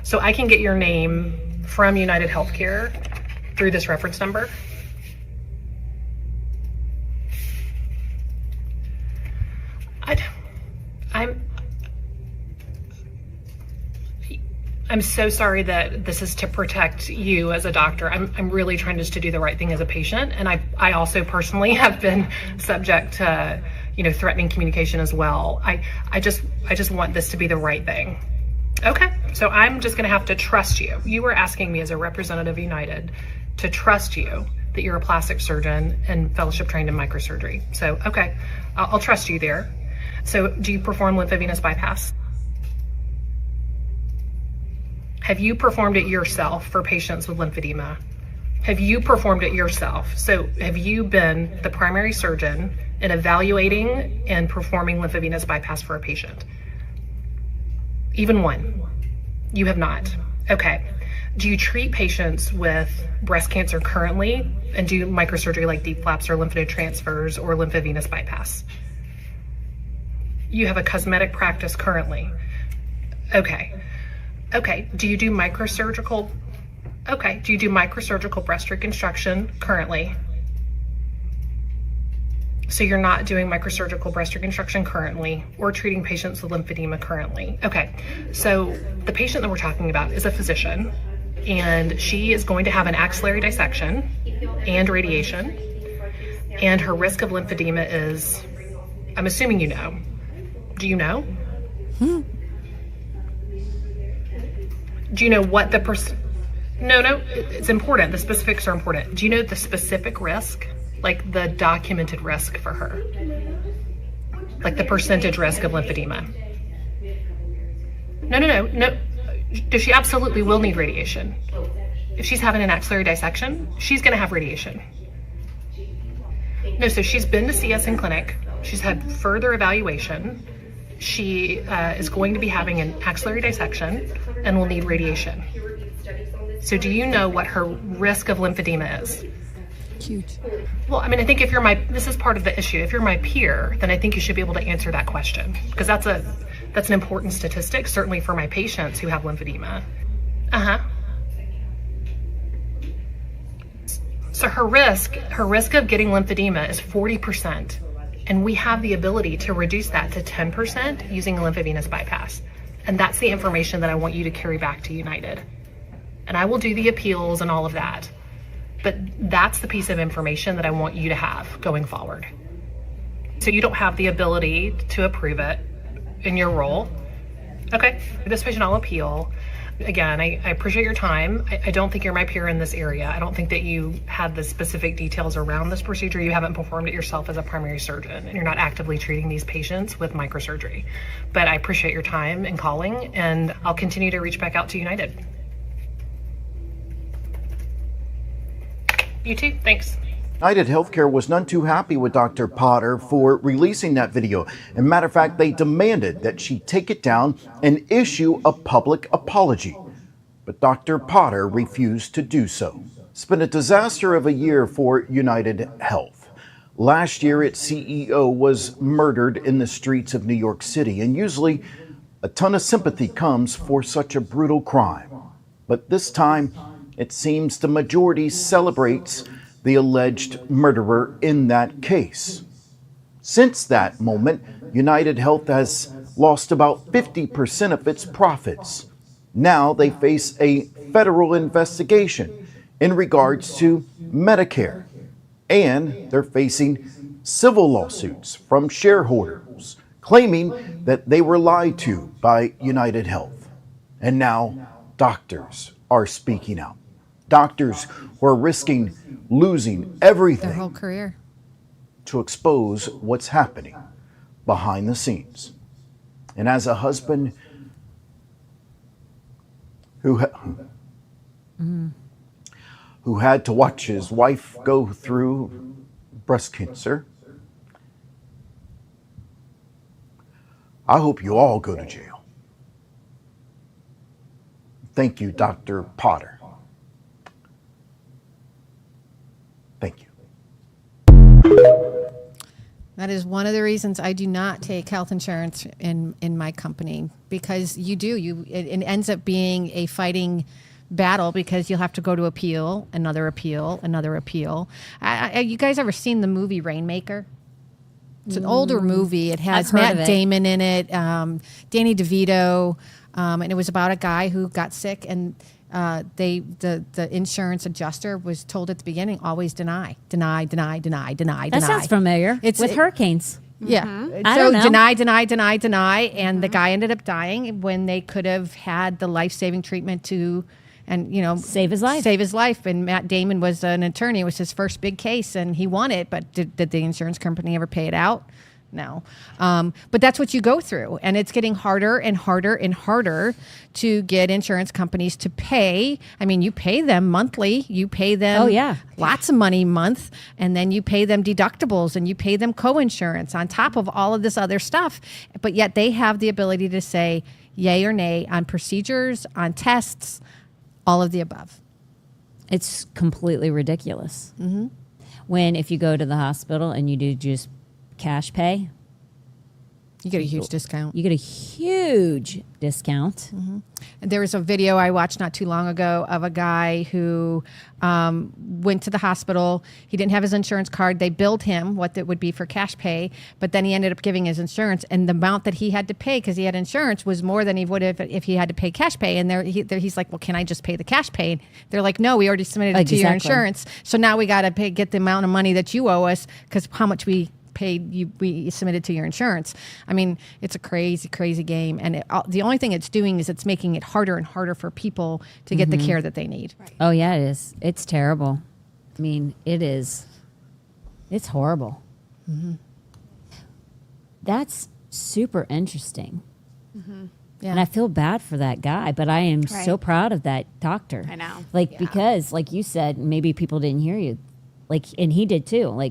So I can get your name from United Healthcare through this reference number. I'm so sorry that this is to protect you as a doctor. I'm really trying just to do the right thing as a patient. And I also personally have been subject to, threatening communication as well. I just want this to be the right thing. Okay, so I'm just gonna have to trust you. You were asking me as a representative of United to trust you that you're a plastic surgeon and fellowship trained in microsurgery. So, okay, I'll trust you there. So do you perform lymphovenous bypass? Have you performed it yourself for patients with lymphedema? Have you performed it yourself? So have you been the primary surgeon in evaluating and performing lymphovenous bypass for a patient? Even one? You have not. Okay. Do you treat patients with breast cancer currently and do microsurgery like deep flaps or lymph node transfers or lymphovenous bypass? You have a cosmetic practice currently. Okay. Okay, do you do microsurgical? Okay, do you do microsurgical breast reconstruction currently? So you're not doing microsurgical breast reconstruction currently or treating patients with lymphedema currently. Okay, so the patient that we're talking about is a physician and she is going to have an axillary dissection and radiation, and her risk of lymphedema is, I'm assuming you know. Do you know? Do you know what the No, it's important. The specifics are important. Do you know the specific risk? Like the documented risk for her? Like the percentage risk of lymphedema? No. She absolutely will need radiation. If she's having an axillary dissection, she's gonna have radiation. No, so she's been to see us in clinic. She's had further evaluation. She is going to be having an axillary dissection and will need radiation. So do you know what her risk of lymphedema is? Huge. Well, I mean, I think if you're this is part of the issue. If you're my peer, then I think you should be able to answer that question, because that's an important statistic, certainly for my patients who have lymphedema. So her risk of getting lymphedema is 40%, and we have the ability to reduce that to 10% using a lymphovenous bypass. And that's the information that I want you to carry back to United. And I will do the appeals and all of that. But that's the piece of information that I want you to have going forward. So you don't have the ability to approve it in your role. Okay, this patient I'll appeal. Again, I appreciate your time. I don't think you're my peer in this area. I don't think that you had the specific details around this procedure. You haven't performed it yourself as a primary surgeon, and you're not actively treating these patients with microsurgery. But I appreciate your time in calling, and I'll continue to reach back out to United. You too, thanks. United Healthcare was none too happy with Dr. Potter for releasing that video. As a matter of fact, they demanded that she take it down and issue a public apology. But Dr. Potter refused to do so. It's been a disaster of a year for United Health. Last year, its CEO was murdered in the streets of New York City, and usually a ton of sympathy comes for such a brutal crime. But this time, it seems the majority celebrates the alleged murderer in that case. Since that moment, United Health has lost about 50% of its profits. Now they face a federal investigation in regards to Medicare, and they're facing civil lawsuits from shareholders claiming that they were lied to by United Health. And now doctors are speaking out. Doctors who are risking losing everything Their whole career. to expose what's happening behind the scenes. And as a husband who had to watch his wife go through breast cancer, I hope you all go to jail. Thank you, Dr. Potter. Thank you. That is one of the reasons I do not take health insurance in my company, because it ends up being a fighting battle, because you'll have to go to appeal, another appeal, another appeal. You guys ever seen the movie Rainmaker? It's an older movie. It has I've heard of Matt it. Damon in it, Danny DeVito, and it was about a guy who got sick, and the insurance adjuster was told at the beginning, always deny. That sounds familiar. It's with hurricanes. Yeah. I So don't know. deny, and the guy ended up dying when they could have had the life-saving treatment to, and Save his life. And Matt Damon was an attorney. It was his first big case, and he won it. But did the insurance company ever pay it out? No. But that's what you go through, and it's getting harder and harder and harder to get insurance companies to pay. I mean, you pay them monthly, you pay them lots of money a month, and then you pay them deductibles, and you pay them co-insurance on top of all of this other stuff. But yet they have the ability to say yay or nay on procedures, on tests, all of the above. It's completely ridiculous. When if you go to the hospital and you do just cash pay, You get a huge discount. you get a huge discount. There was a video I watched not too long ago of a guy who went to the hospital. He didn't have his insurance card. They billed him what that would be for cash pay, but then he ended up giving his insurance, and the amount that he had to pay because he had insurance was more than he would have if he had to pay cash pay. And he's like, well, can I just pay the cash pay? And they're like, no, we already submitted it to your insurance. So now we got to get the amount of money that you owe us because how much we paid you, we submitted to your insurance. I mean, it's a crazy, crazy game. And the only thing it's doing is it's making it harder and harder for people to get the care that they need. Oh, yeah, it is. It's terrible. I mean, it is. It's horrible. That's super interesting. Yeah. And I feel bad for that guy, but I am so proud of that doctor. I know. Because, like you said, maybe people didn't hear you. And he did too.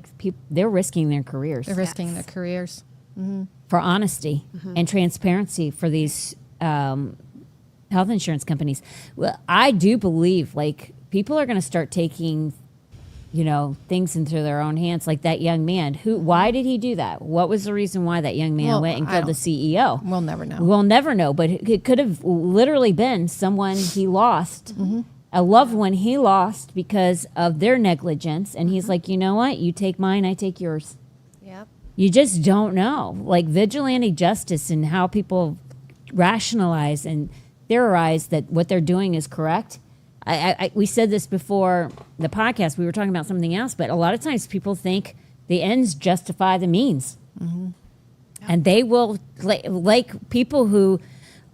They're risking their careers. They're risking their careers. For honesty and transparency for these health insurance companies. Well, I do believe people are going to start taking things into their own hands, like that young man. Why did he do that? What was the reason why that young man went and killed the CEO? We'll never know. We'll never know, but it could have literally been someone he lost, a loved one he lost because of their negligence. And he's like, you know what? You take mine, I take yours. Yep. You just don't know. Like vigilante justice and how people rationalize and theorize that what they're doing is correct. We said this before the podcast. We were talking about something else, but a lot of times people think the ends justify the means. And they will, like people who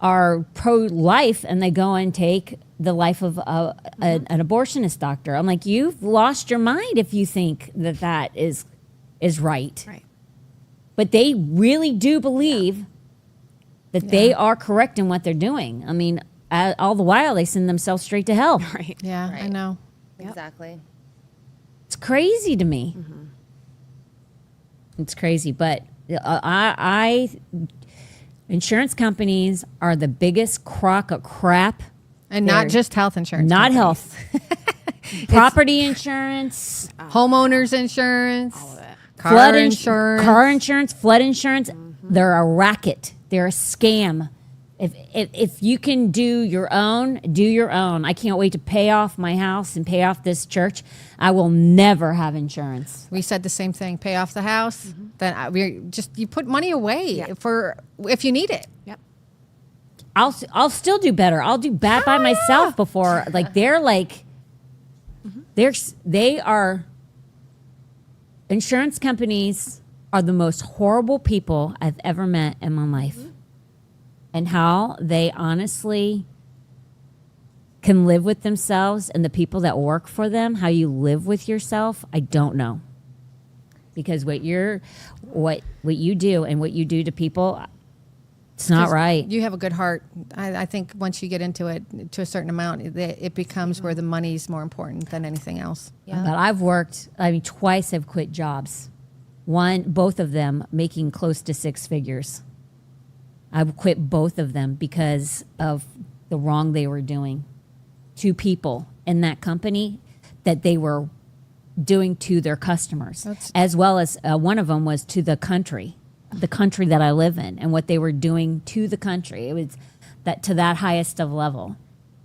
are pro-life and they go and take the life of an abortionist doctor. I'm like, you've lost your mind if you think that is right. Right. But they really do believe that they are correct in what they're doing. I mean, all the while they send themselves straight to hell. Right. Yeah, I know. Exactly. It's crazy to me. It's crazy, but insurance companies are the biggest crock of crap. And not just health insurance. Not companies. health. Property insurance, Homeowners insurance. All of it. Car insurance. car insurance, flood insurance. They're a racket. They're a scam. If you can do your own, do your own. I can't wait to pay off my house and pay off this church. I will never have insurance. We said the same thing. Pay off the house. Then you put money away for if you need it. Yep. I'll still do better. I'll do bad by myself before they are insurance companies are the most horrible people I've ever met in my life. And how they honestly can live with themselves and the people that work for them, how you live with yourself, I don't know. Because what you do and what you do to people, it's not right. You have a good heart. I think once you get into it to a certain amount, it becomes where the money's more important than anything else. But I've worked, twice I've quit jobs. Both of them making close to six figures. I've quit both of them because of the wrong they were doing to people in that company that they were doing to their customers, as well as one of them was to the country that I live in, and what they were doing to the country. It was to that highest of level.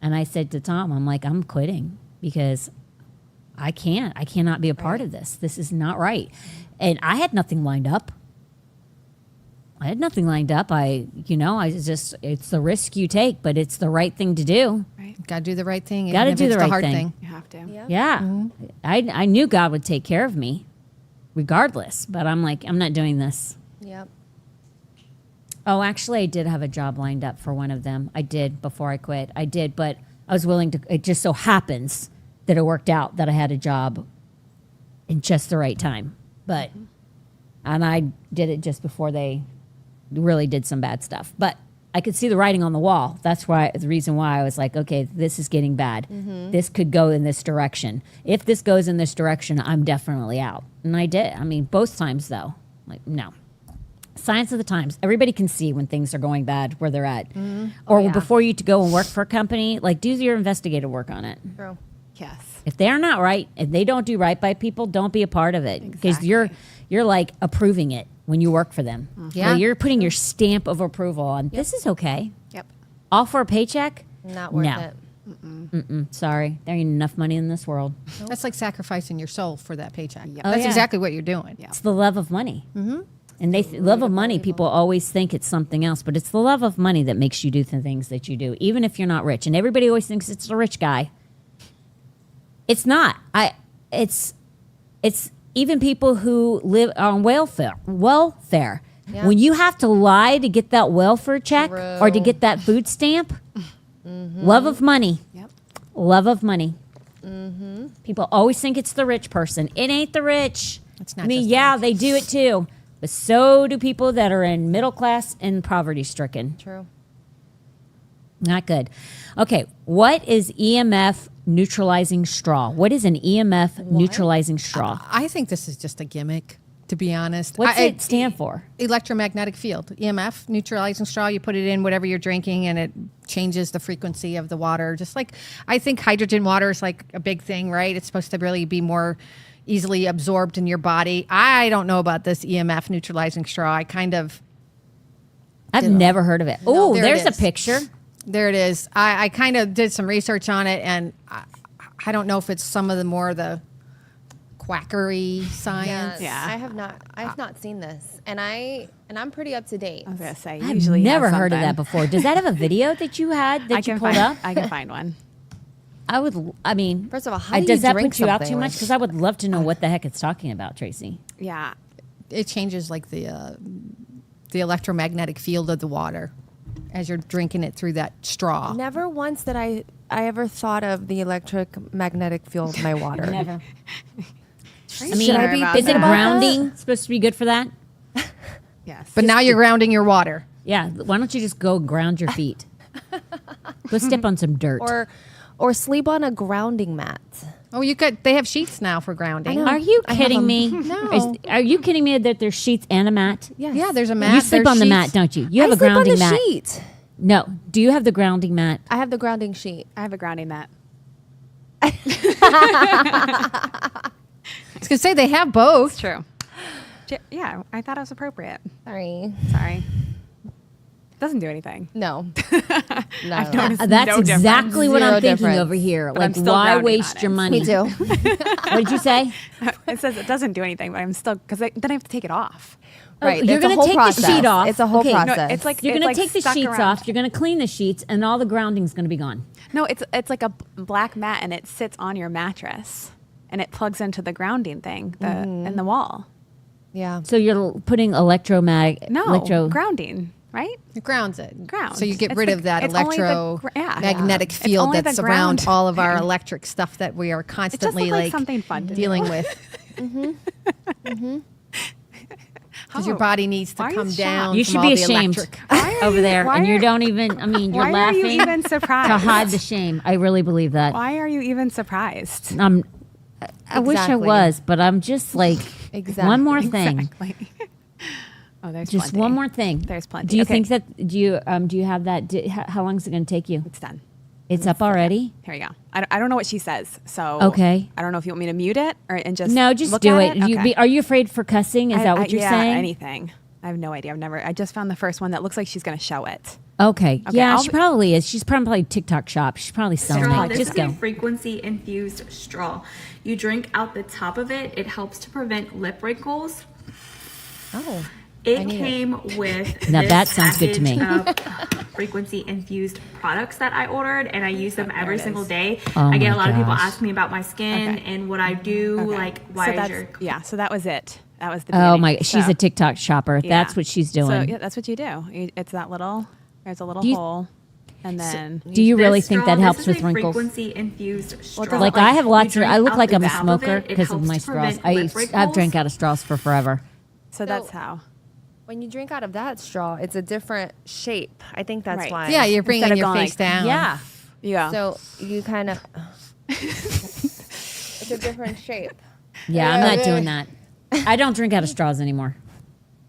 And I said to Tom, I'm like, I'm quitting because I cannot be a part of this. This is not right. And I had nothing lined up. It's the risk you take, but it's the right thing to do. Right. Got to do the right thing. Got to even if do it's the right hard thing. You have to. Yeah. I knew God would take care of me regardless, but I'm like, I'm not doing this. Yep. Oh, actually, I did have a job lined up for one of them. I did before I quit. I did, but I was willing to. It just so happens that it worked out that I had a job in just the right time. And I did it just before they really did some bad stuff. But I could see the writing on the wall. That's the reason why I was like, okay, this is getting bad. This could go in this direction. If this goes in this direction, I'm definitely out. And I did. Both times though. Like, no. Signs of the times. Everybody can see when things are going bad where they're at. Or before you to go and work for a company, like do your investigative work on it. True. Yes. If they're not right, if they don't do right by people, don't be a part of it. Because Exactly. you're like approving it when you work for them. Yeah. You're putting your stamp of approval on this is okay. Yep. All for a paycheck? Not worth No. it. Sorry. There ain't enough money in this world. That's like sacrificing your soul for that paycheck. Yep. Oh, That's yeah. exactly what you're doing. Yeah. It's the love of money. And love of money, people always think it's something else, but it's the love of money that makes you do the things that you do, even if you're not rich. And everybody always thinks it's the rich guy. It's not. It's even people who live on welfare. Yeah. When you have to lie to get that welfare check or to get that food stamp, love of money. Yep. Love of money. People always think it's the rich person. It ain't the rich. It's not I mean, just the yeah, rich. they do it too, but so do people that are in middle class and poverty stricken. True. Not good. Okay, what is EMF neutralizing straw? What is an EMF neutralizing straw? I think this is just a gimmick. to be honest. What's it stand for? Electromagnetic field, EMF, neutralizing straw. You put it in whatever you're drinking and it changes the frequency of the water. Just like, I think hydrogen water is like a big thing, right? It's supposed to really be more easily absorbed in your body. I don't know about this EMF neutralizing straw. I've never heard of it. Oh, there there's it a is. picture. There it is. I kind of did some research on it, and I don't know if it's some of the more the quackery science. Yes. I have not seen this, and I'm pretty up to date. I was gonna say, I've usually never has heard of something. that before. Does that have a video that you had that you pulled up? I can find one. I mean, First of all, how do does you that drink put you out something too much? like- Because I would love to know what the heck it's talking about, Tracy. Yeah. It changes like the electromagnetic field of the water as you're drinking it through that straw. Never once did I ever thought of the magnetic field of my water. Never. I mean, Should I be isn't thinking about grounding supposed to be good for that? Yes. But now you're grounding your water. Yeah. Why don't you just go ground your feet? Go step on some dirt. Or sleep on a grounding mat. Oh, they have sheets now for grounding. Are you kidding me? No. Are you kidding me that there's sheets and a mat? Yes. Yeah, there's a mat. You sleep there's on the sheets. mat, don't you? You have I a sleep grounding on the mat. sheet. No. Do you have the grounding mat? I have the grounding sheet. I have a grounding mat. I was going to say they have both. True. Yeah, I thought it was appropriate. Sorry. Sorry. Doesn't do anything. No. I've noticed That's no difference. exactly what Zero I'm thinking difference. over here. But I'm Like, still why grounding waste on your it. money? Me too. What did you say? It says it doesn't do anything, but I'm still, because then I have to take it off. Right. You're It's a going to whole take process. the sheet off. It's a whole Okay, no, process. it's like You're it's going to take the stuck sheets around. off. You're going to clean the sheets, and all the grounding's going to be gone. No, it's like a black mat, and it sits on your mattress, and it plugs into the grounding thing in the wall. Yeah. So you're putting No, grounding, right? It grounds it. Grounds. So you get It's rid the- of that it's only the electromagnetic It's field only the that's around ground. all of our electric stuff that we are constantly looked like something fun to do. dealing with. Because your body needs to Why are you come shocked? down. You from should all be the ashamed electric. over there, why and you are- don't even. I mean, you're Why are laughing you even surprised? to hide the shame. I really believe that. Why are you even surprised? I wish I Exactly. was, but I'm just like one more thing. Exactly. Oh, there's Just plenty. one more thing. There's plenty. Do you Okay. think that? Do you have that? How long is it going to take you? It's done. It's up already. Here we go. I don't know what she says, so Okay. I don't know if you want me to mute it and just No, just look do at it. Okay. Are you afraid for cussing? Is that what you're yeah, saying? anything. I have no idea. I just found the first one that looks like she's going to show it. Okay. Okay, Yeah, I'll she be- probably is. She's probably TikTok shop. She's probably selling Straw. it. This Just is go. a frequency infused straw. You drink out the top of it. It helps to prevent lip wrinkles. Oh. It need it. came with Now this that sounds good to me. package of frequency infused products that I ordered, and I use them every it single is. day. Oh I get my a lot of people gosh. ask me about my skin Okay. and what I do. Okay. Like, So why is that's, your yeah, so that was it. That was the Oh beginning. my! She's So, a TikTok shopper. yeah. That's what she's doing. So yeah, that's what you do. It's that little. There's a little Do you- hole, and then Do you really This think straw, that helps this is with a wrinkles? frequency infused straw. doesn't Like Like, I have you lots of. drink I look out like the I'm a top of smoker it, it because of helps my to straws. prevent lip I've wrinkles. drank out of straws for forever. so that's how. When you drink out of that straw, it's a different shape. I think that's Right. why. Yeah, you're Instead bringing of your going face like- down. Yeah. You go. So you kind of. It's a different shape. Yeah, I'm not doing that. I don't drink out of straws anymore.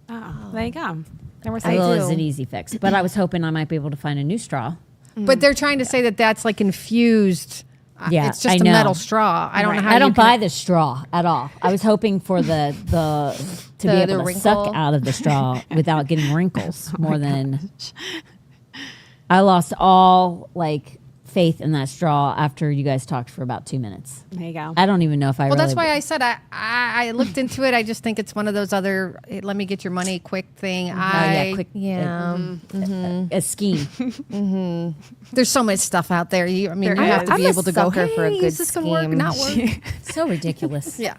oh, there you go. And we're I saying will do. is an easy fix. But I was hoping I might be able to find a new straw. But they're trying to say that that's like infused. Yeah, It's just I a know. metal straw. I don't know how I don't you can- buy the straw at all. I was hoping for to be The able to suck wrinkle. out of the straw without getting wrinkles more than. I lost all faith in that straw after you guys talked for about 2 minutes. There you go. I don't even know if I. Well, really that's why I said I looked into it. I just think it's one of those other let me get your money quick thing. quick, Yeah. a scheme. There's so much stuff out there. You There have to I'm be a able to go. sucker for a "Hey, good is this gonna work? scheme." Not work. So ridiculous. Yeah.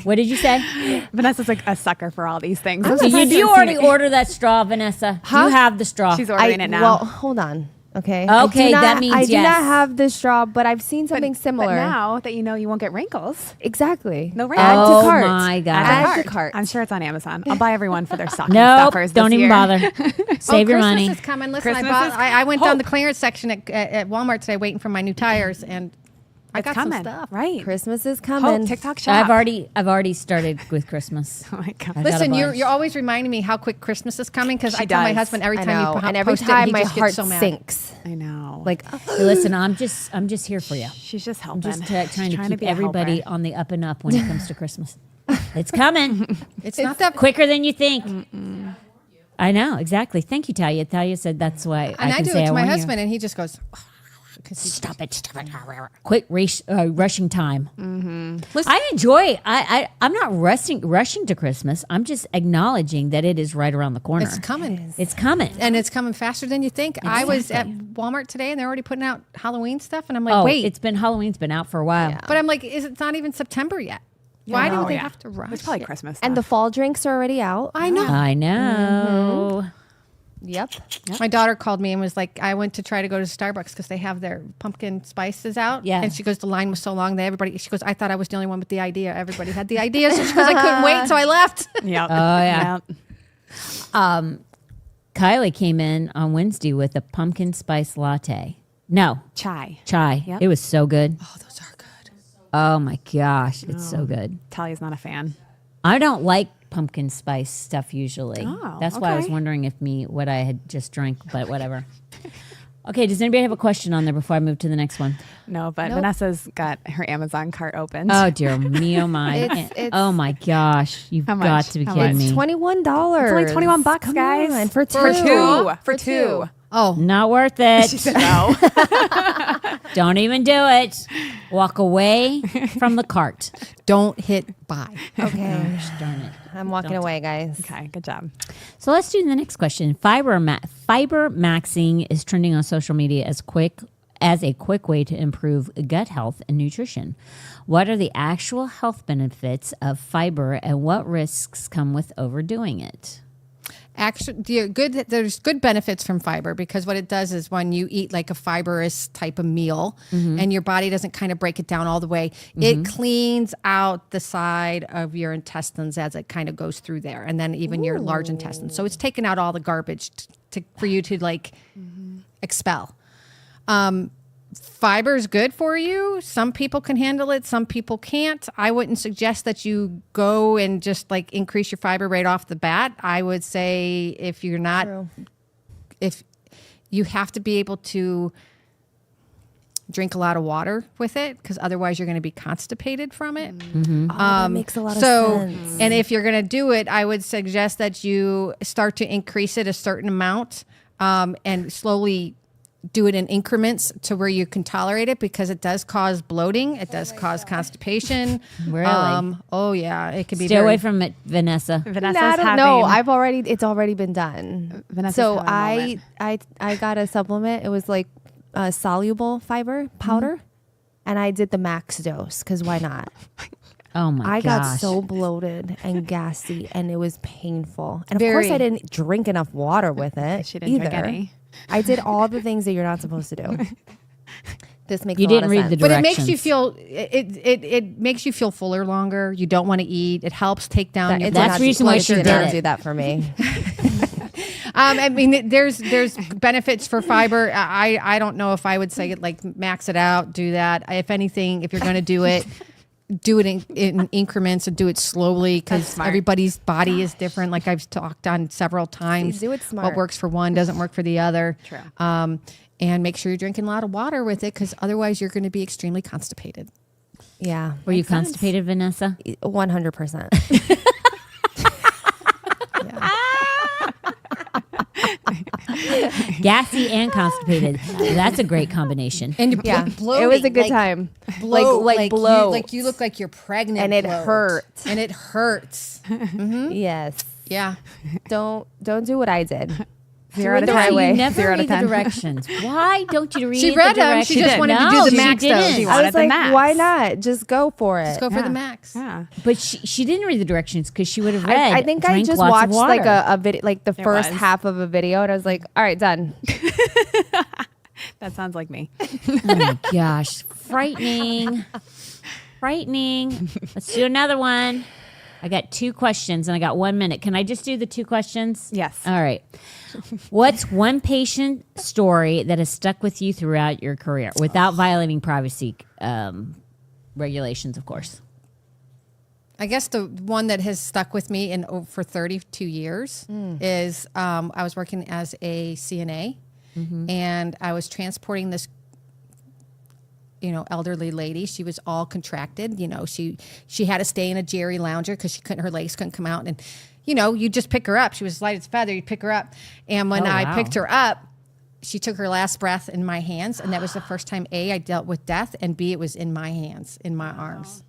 What did you say? Vanessa's like a sucker for all these things. So you already order that straw, Vanessa? You have the straw. She's ordering it now. Well, hold on. Okay. Okay, that means I do yes. not have the straw, but I've seen something similar. But now that you know you won't get wrinkles. Exactly. No Add wrinkles. to Oh cart. my God. Add to cart. I'm sure it's on Amazon. I'll buy everyone for their stocking Nope, stuffers don't this even year. bother. Save your Christmas money. is coming. Listen, Christmas I is- I went down Hope. the clearance section at Walmart today waiting for my new tires, and I It's got coming. some stuff. Right. Christmas is coming. Hope TikTok shop. I've already started with Christmas. Oh my God. I've got a Listen, bunch. you're always reminding me how quick Christmas is coming because She I tell my does. husband every I time know. you And every post it, time he my just heart gets so mad. sinks. I know. Like, Hey, listen, I'm just here for you. she's just I'm helping. just She's trying to keep be a everybody helper. on the up and up when it comes to Christmas. It's coming It's not that quicker than you think. I know, exactly. Thank you, Talia. Talia said that's why And I can do say it to my warn you. husband, and he just goes, Stop it. Quit rushing time. Listen- I enjoy. I'm not rushing to Christmas. I'm just acknowledging that it is right around the corner. It's coming. It's coming. And it's coming faster than you think. I was at Walmart today, and they're already putting out Halloween stuff, and I'm like, Oh, wait. Halloween's been out for a while. But I'm like, it's not even September yet. Why do they have to rush? It's probably Christmas. and the stuff. fall drinks are already out. I know. I know. Yep. My daughter called me and was like, I went to try to go to Starbucks because they have their pumpkin spices out. Yeah. And she goes, the line was so long that she goes, I thought I was the only one with the idea. Everybody had the idea. So she goes, I couldn't wait. So I left. Yep. Oh, yeah. Yep. Kylie came in on Wednesday with a pumpkin spice latte. No, Chai. chai. It was so good. Oh, those are good. Oh my gosh, it's so good. Talia's not a fan. I don't like pumpkin spice stuff usually. Oh, That's why I was okay. wondering what I had just drank, but whatever. Okay, does anybody have a question on there before I move to the next one? No, but Vanessa's got her Amazon cart opened. Oh dear me, oh my. It's- Oh my gosh, you've How got much? to be How kidding much? me. $21. It's only $21, Come guys. on, for two. For two. For two. Oh, Not worth it. No. Don't even do it. Walk away from the cart. don't hit buy. Okay. Darn it. I'm walking away, guys. Okay, good job. So let's do the next question. Fiber maxing is trending on social media as a quick way to improve gut health and nutrition. What are the actual health benefits of fiber and what risks come with overdoing it? Actually, there's good benefits from fiber because what it does is when you eat like a fibrous type of meal and your body doesn't kind of break it down all the way, it cleans out the side of your intestines as it kind of goes through there, and then even your large intestines. So it's taking out all the garbage for you to like expel. Fiber is good for you. Some people can handle it. Some people can't. I wouldn't suggest that you go and just like increase your fiber rate off the bat. I would say if you're not, if you have to be able to drink a lot of water with it, because otherwise you're going to be constipated from it. That makes a lot of sense. And if you're going to do it, I would suggest that you start to increase it a certain amount and slowly do it in increments to where you can tolerate it, because it does cause bloating. It does cause constipation. Really? Oh yeah, it can be. Stay away from it, Vanessa. Vanessa's No, having. it's already been done. Vanessa's So having a I got a supplement. It was like soluble fiber powder, and I did the max dose because why not? Oh my I gosh. got so bloated and gassy, and it was painful. And of Very. course, I didn't drink enough water with it. She didn't either. drink any. I did all the things that you're not supposed to do. This makes You a lot didn't of read sense. the But it makes you directions. feel it makes you feel fuller longer. You don't want to eat. It helps take down your It did That's not- the reason why it she did did not it. do that for me. I mean, there's benefits for fiber. I don't know if I would say like max it out, do that. If anything, if you're going to do it in increments and do it slowly, because smart. everybody's body is different. Like I've talked on several times. do it What smart. works for one doesn't work for the other. True. And make sure you're drinking a lot of water with it, because otherwise you're going to be extremely constipated. Yeah, Were you constipated, Vanessa? 100%. Gassy and constipated. That's a great combination. And Yeah, bloating, it was a good like, time. bloat, like bloat. like you look like you're pregnant, And it bloat. hurt. and it hurts. Yes. Yeah. Don't do what I did. 0 out of the 10. right way. You never 0 out read of the 10. directions. Why don't you read She the read them. directions? She just wanted to No, do the she max didn't. dose. She I wanted was the like, max. why not? Just go for it. Let's go for the max. Yeah. But she didn't read the directions because she would have read. I think I drink just lots of watched like water. a video, like the first was. half of a video, and I was like, all right, done. That sounds like me. Oh my gosh, frightening. Let's do another one. I got 2 questions and I got 1 minute. Can I just do the 2 questions? Yes. All right. What's one patient story that has stuck with you throughout your career without violating privacy regulations, of course? I guess the one that has stuck with me for 32 years is I was working as a CNA, and I was transporting this, elderly lady. She was all contracted. She had to stay in a Jerry lounger because her legs couldn't come out. And, you just pick her up. She was light as a feather. You'd pick her up. And when I picked her up, she took her last breath in my hands. And that was the first time, A, I dealt with death, and B, it was in my hands, in my arms.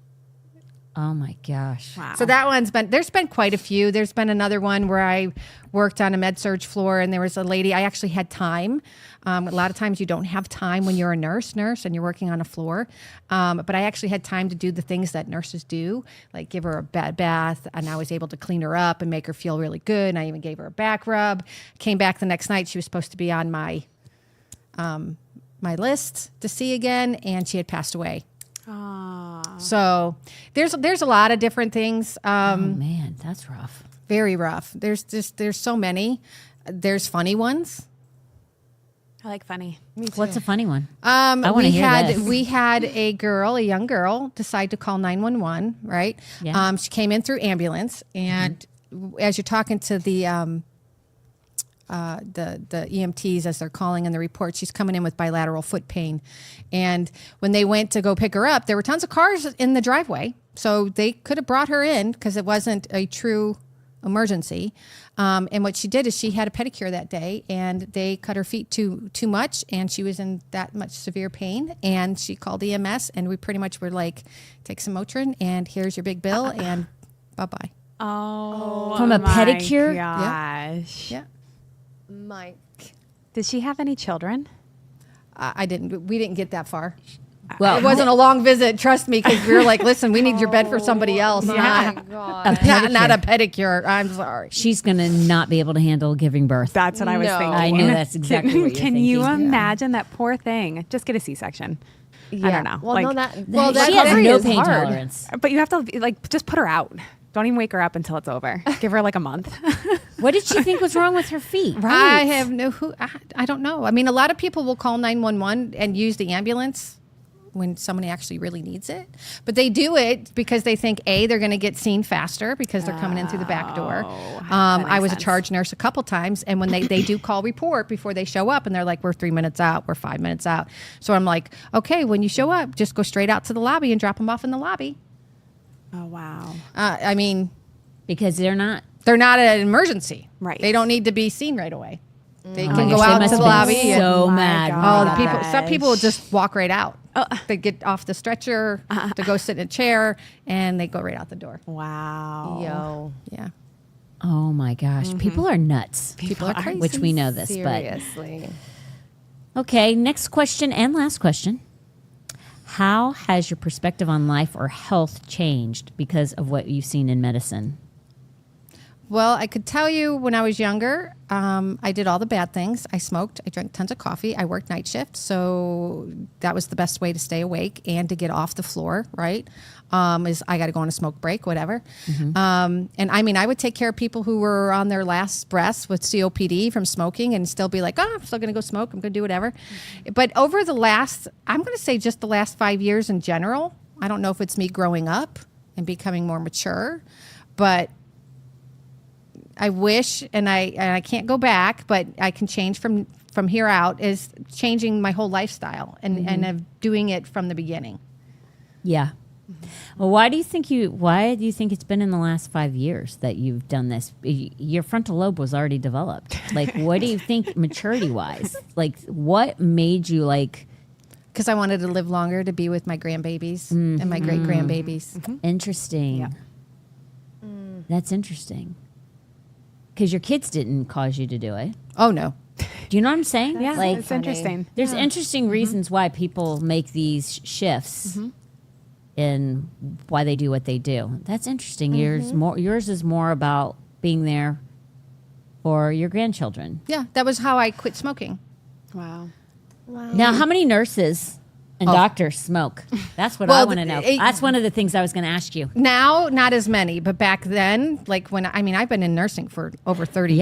Oh my gosh. Wow. So that there's been quite a few. There's been another one where I worked on a med-surg floor, and there was a lady, I actually had time. A lot of times you don't have time when you're a nurse and you're working on a floor. But I actually had time to do the things that nurses do, like give her a bed bath, and I was able to clean her up and make her feel really good. And I even gave her a back rub. Came back the next night. She was supposed to be on my list to see again, and she had passed away. So there's a lot of different things. Oh man, that's rough. Very rough. There's so many. There's funny ones. I like funny. What's a funny one? I want to hear this. We had a young girl, decide to call 911. Right. Yeah. She came in through ambulance, and as you're talking to the EMTs as they're calling in the report, she's coming in with bilateral foot pain. And when they went to go pick her up, there were tons of cars in the driveway. So they could have brought her in because it wasn't a true emergency. And what she did is she had a pedicure that day, and they cut her feet too much, and she was in that much severe pain. And she called EMS, and we pretty much were like, take some Motrin, and here's your big bill, and bye-bye. Oh, From a my pedicure? Gosh. Yeah. Mike. Did she have any children? We didn't get that far. Well, It wasn't a long visit, trust me, because we were like, listen, we need your bed for somebody else. My Not, God. not a pedicure. I'm sorry. she's going to not be able to handle giving birth. That's what I was No. thinking. I knew that's exactly what you're Can you thinking. imagine that poor thing? Just get a C-section. I don't know. Well, Like, no, that. She has recovery no is pain hard. tolerance. But you have to just put her out. Don't even wake her up until it's over. Give her like a month. What did she think was wrong with her feet? I have I don't know. I mean, a lot of people will call 911 and use the ambulance when somebody actually really needs it. But they do it because they think, A, they're going to get seen faster because they're coming in through the back door. I was a charge nurse a couple times, and when they do call report before they show up, and they're like, we're 3 minutes out, we're 5 minutes out. So I'm like, okay, when you show up, just go straight out to the lobby and drop them off in the lobby. Oh, wow. I mean, Because they're not. they're not an emergency. Right. They don't need to be seen right away. They Oh can my go gosh, they out must to the have been lobby. and- so my mad. God. when Oh, they the got people. that. Some people will just walk right out. They get off the stretcher to go sit in a chair, and they go right out the door. Wow. Yo. Yeah, Oh my gosh. People are nuts. people are crazy. Which we know this, Seriously. but okay. Next question and last question. How has your perspective on life or health changed because of what you've seen in medicine? Well, I could tell you when I was younger, I did all the bad things. I smoked. I drank tons of coffee. I worked night shift, so that was the best way to stay awake and to get off the floor. Right? Is I got to go on a smoke break, whatever. And I mean, I would take care of people who were on their last breaths with COPD from smoking, and still be like, oh, I'm still going to go smoke. I'm going to do whatever. But over the last, I'm going to say just the last 5 years in general, I don't know if it's me growing up and becoming more mature, but I wish, and I can't go back, but I can change from here out, is changing my whole lifestyle and of doing it from the beginning. Yeah. Well, why do you think it's been in the last 5 years that you've done this? Your frontal lobe was already developed. Like, what do you think maturity wise? Like, what made you like? Because I wanted to live longer to be with my grandbabies and my great grandbabies. Interesting. Yeah. That's interesting. Because your kids didn't cause you to do it. Oh no. Do you know what I'm saying? Yeah, Like, it's interesting. there's interesting reasons why people make these shifts in why they do what they do. That's interesting. Yours is more about being there for your grandchildren. Yeah, that was how I quit smoking. Wow. Now, how many nurses And doctors smoke. That's what I want to know. That's one of the things I was going to ask you. Now, not as many, but back then, like I've been in nursing for over 30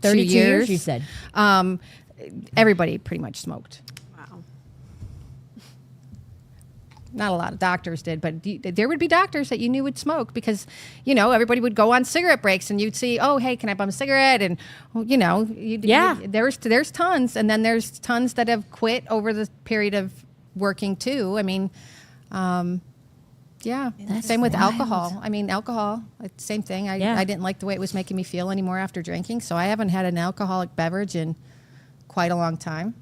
32 years. years, you said. Everybody pretty much smoked. Wow. Not a lot of doctors did, but there would be doctors that you knew would smoke because, everybody would go on cigarette breaks and you'd see, oh, hey, can I bum a cigarette? And, there's tons. And then there's tons that have quit over the period of working too. I mean, same with alcohol. I mean, alcohol, same thing. I didn't like the way it was making me feel anymore after drinking. So I haven't had an alcoholic beverage in quite a long time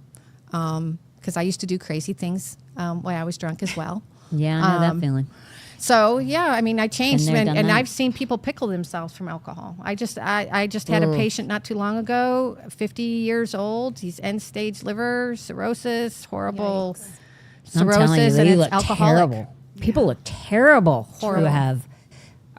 because I used to do crazy things when I was drunk as well. Yeah, I know that feeling. So I changed, Been there, done and that. I've seen people pickle themselves from alcohol. I just had a patient not too long ago, 50 years old. He's end stage liver cirrhosis, horrible I'm telling you, cirrhosis, they and it's look alcoholic. terrible. People look terrible Horrible.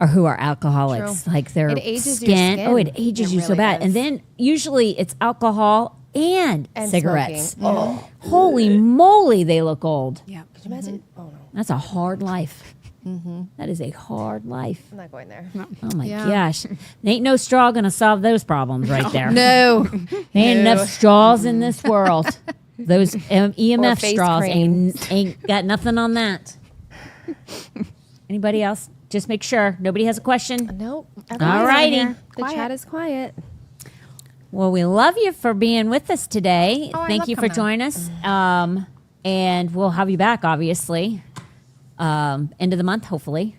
who are alcoholics. True. Like their It ages your skin. skin. Oh, it ages It you so really bad. does. And then usually it's alcohol and cigarettes. smoking. Oh. Holy moly, they look old. Yeah. Could you imagine? Oh no, That's a hard life. That is a hard life. I'm not going there. Oh my Yeah. gosh. There ain't no straw gonna solve those problems right there. No. There ain't enough straws in this world. Those EMF face straws cream. ain't got nothing on that. Anybody else? Just make sure nobody has a question. Nope. All righty. The chat is quiet. Well, we love you for being with us today. Oh, I Thank love you for coming joining us. And we'll have you back, obviously. End of the month, hopefully.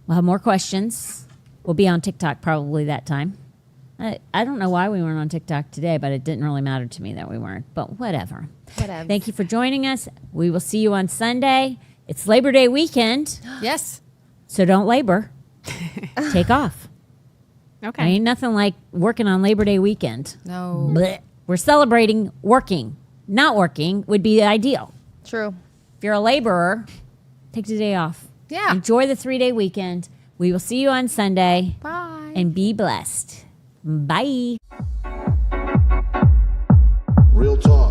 We'll have more questions. We'll be on TikTok probably that time. I don't know why we weren't on TikTok today, but it didn't really matter to me that we weren't. But whatever. Whatever. Thank you for joining us. We will see you on Sunday. It's Labor Day weekend, Yes. so don't labor. Take off. Okay. Ain't nothing like working on Labor Day weekend. No. Blech. We're celebrating working. Not working would be ideal. True. If you're a laborer, take the day off. Yeah. Enjoy the 3-day weekend. We will see you on Sunday. Bye. And be blessed. Bye. Real talk.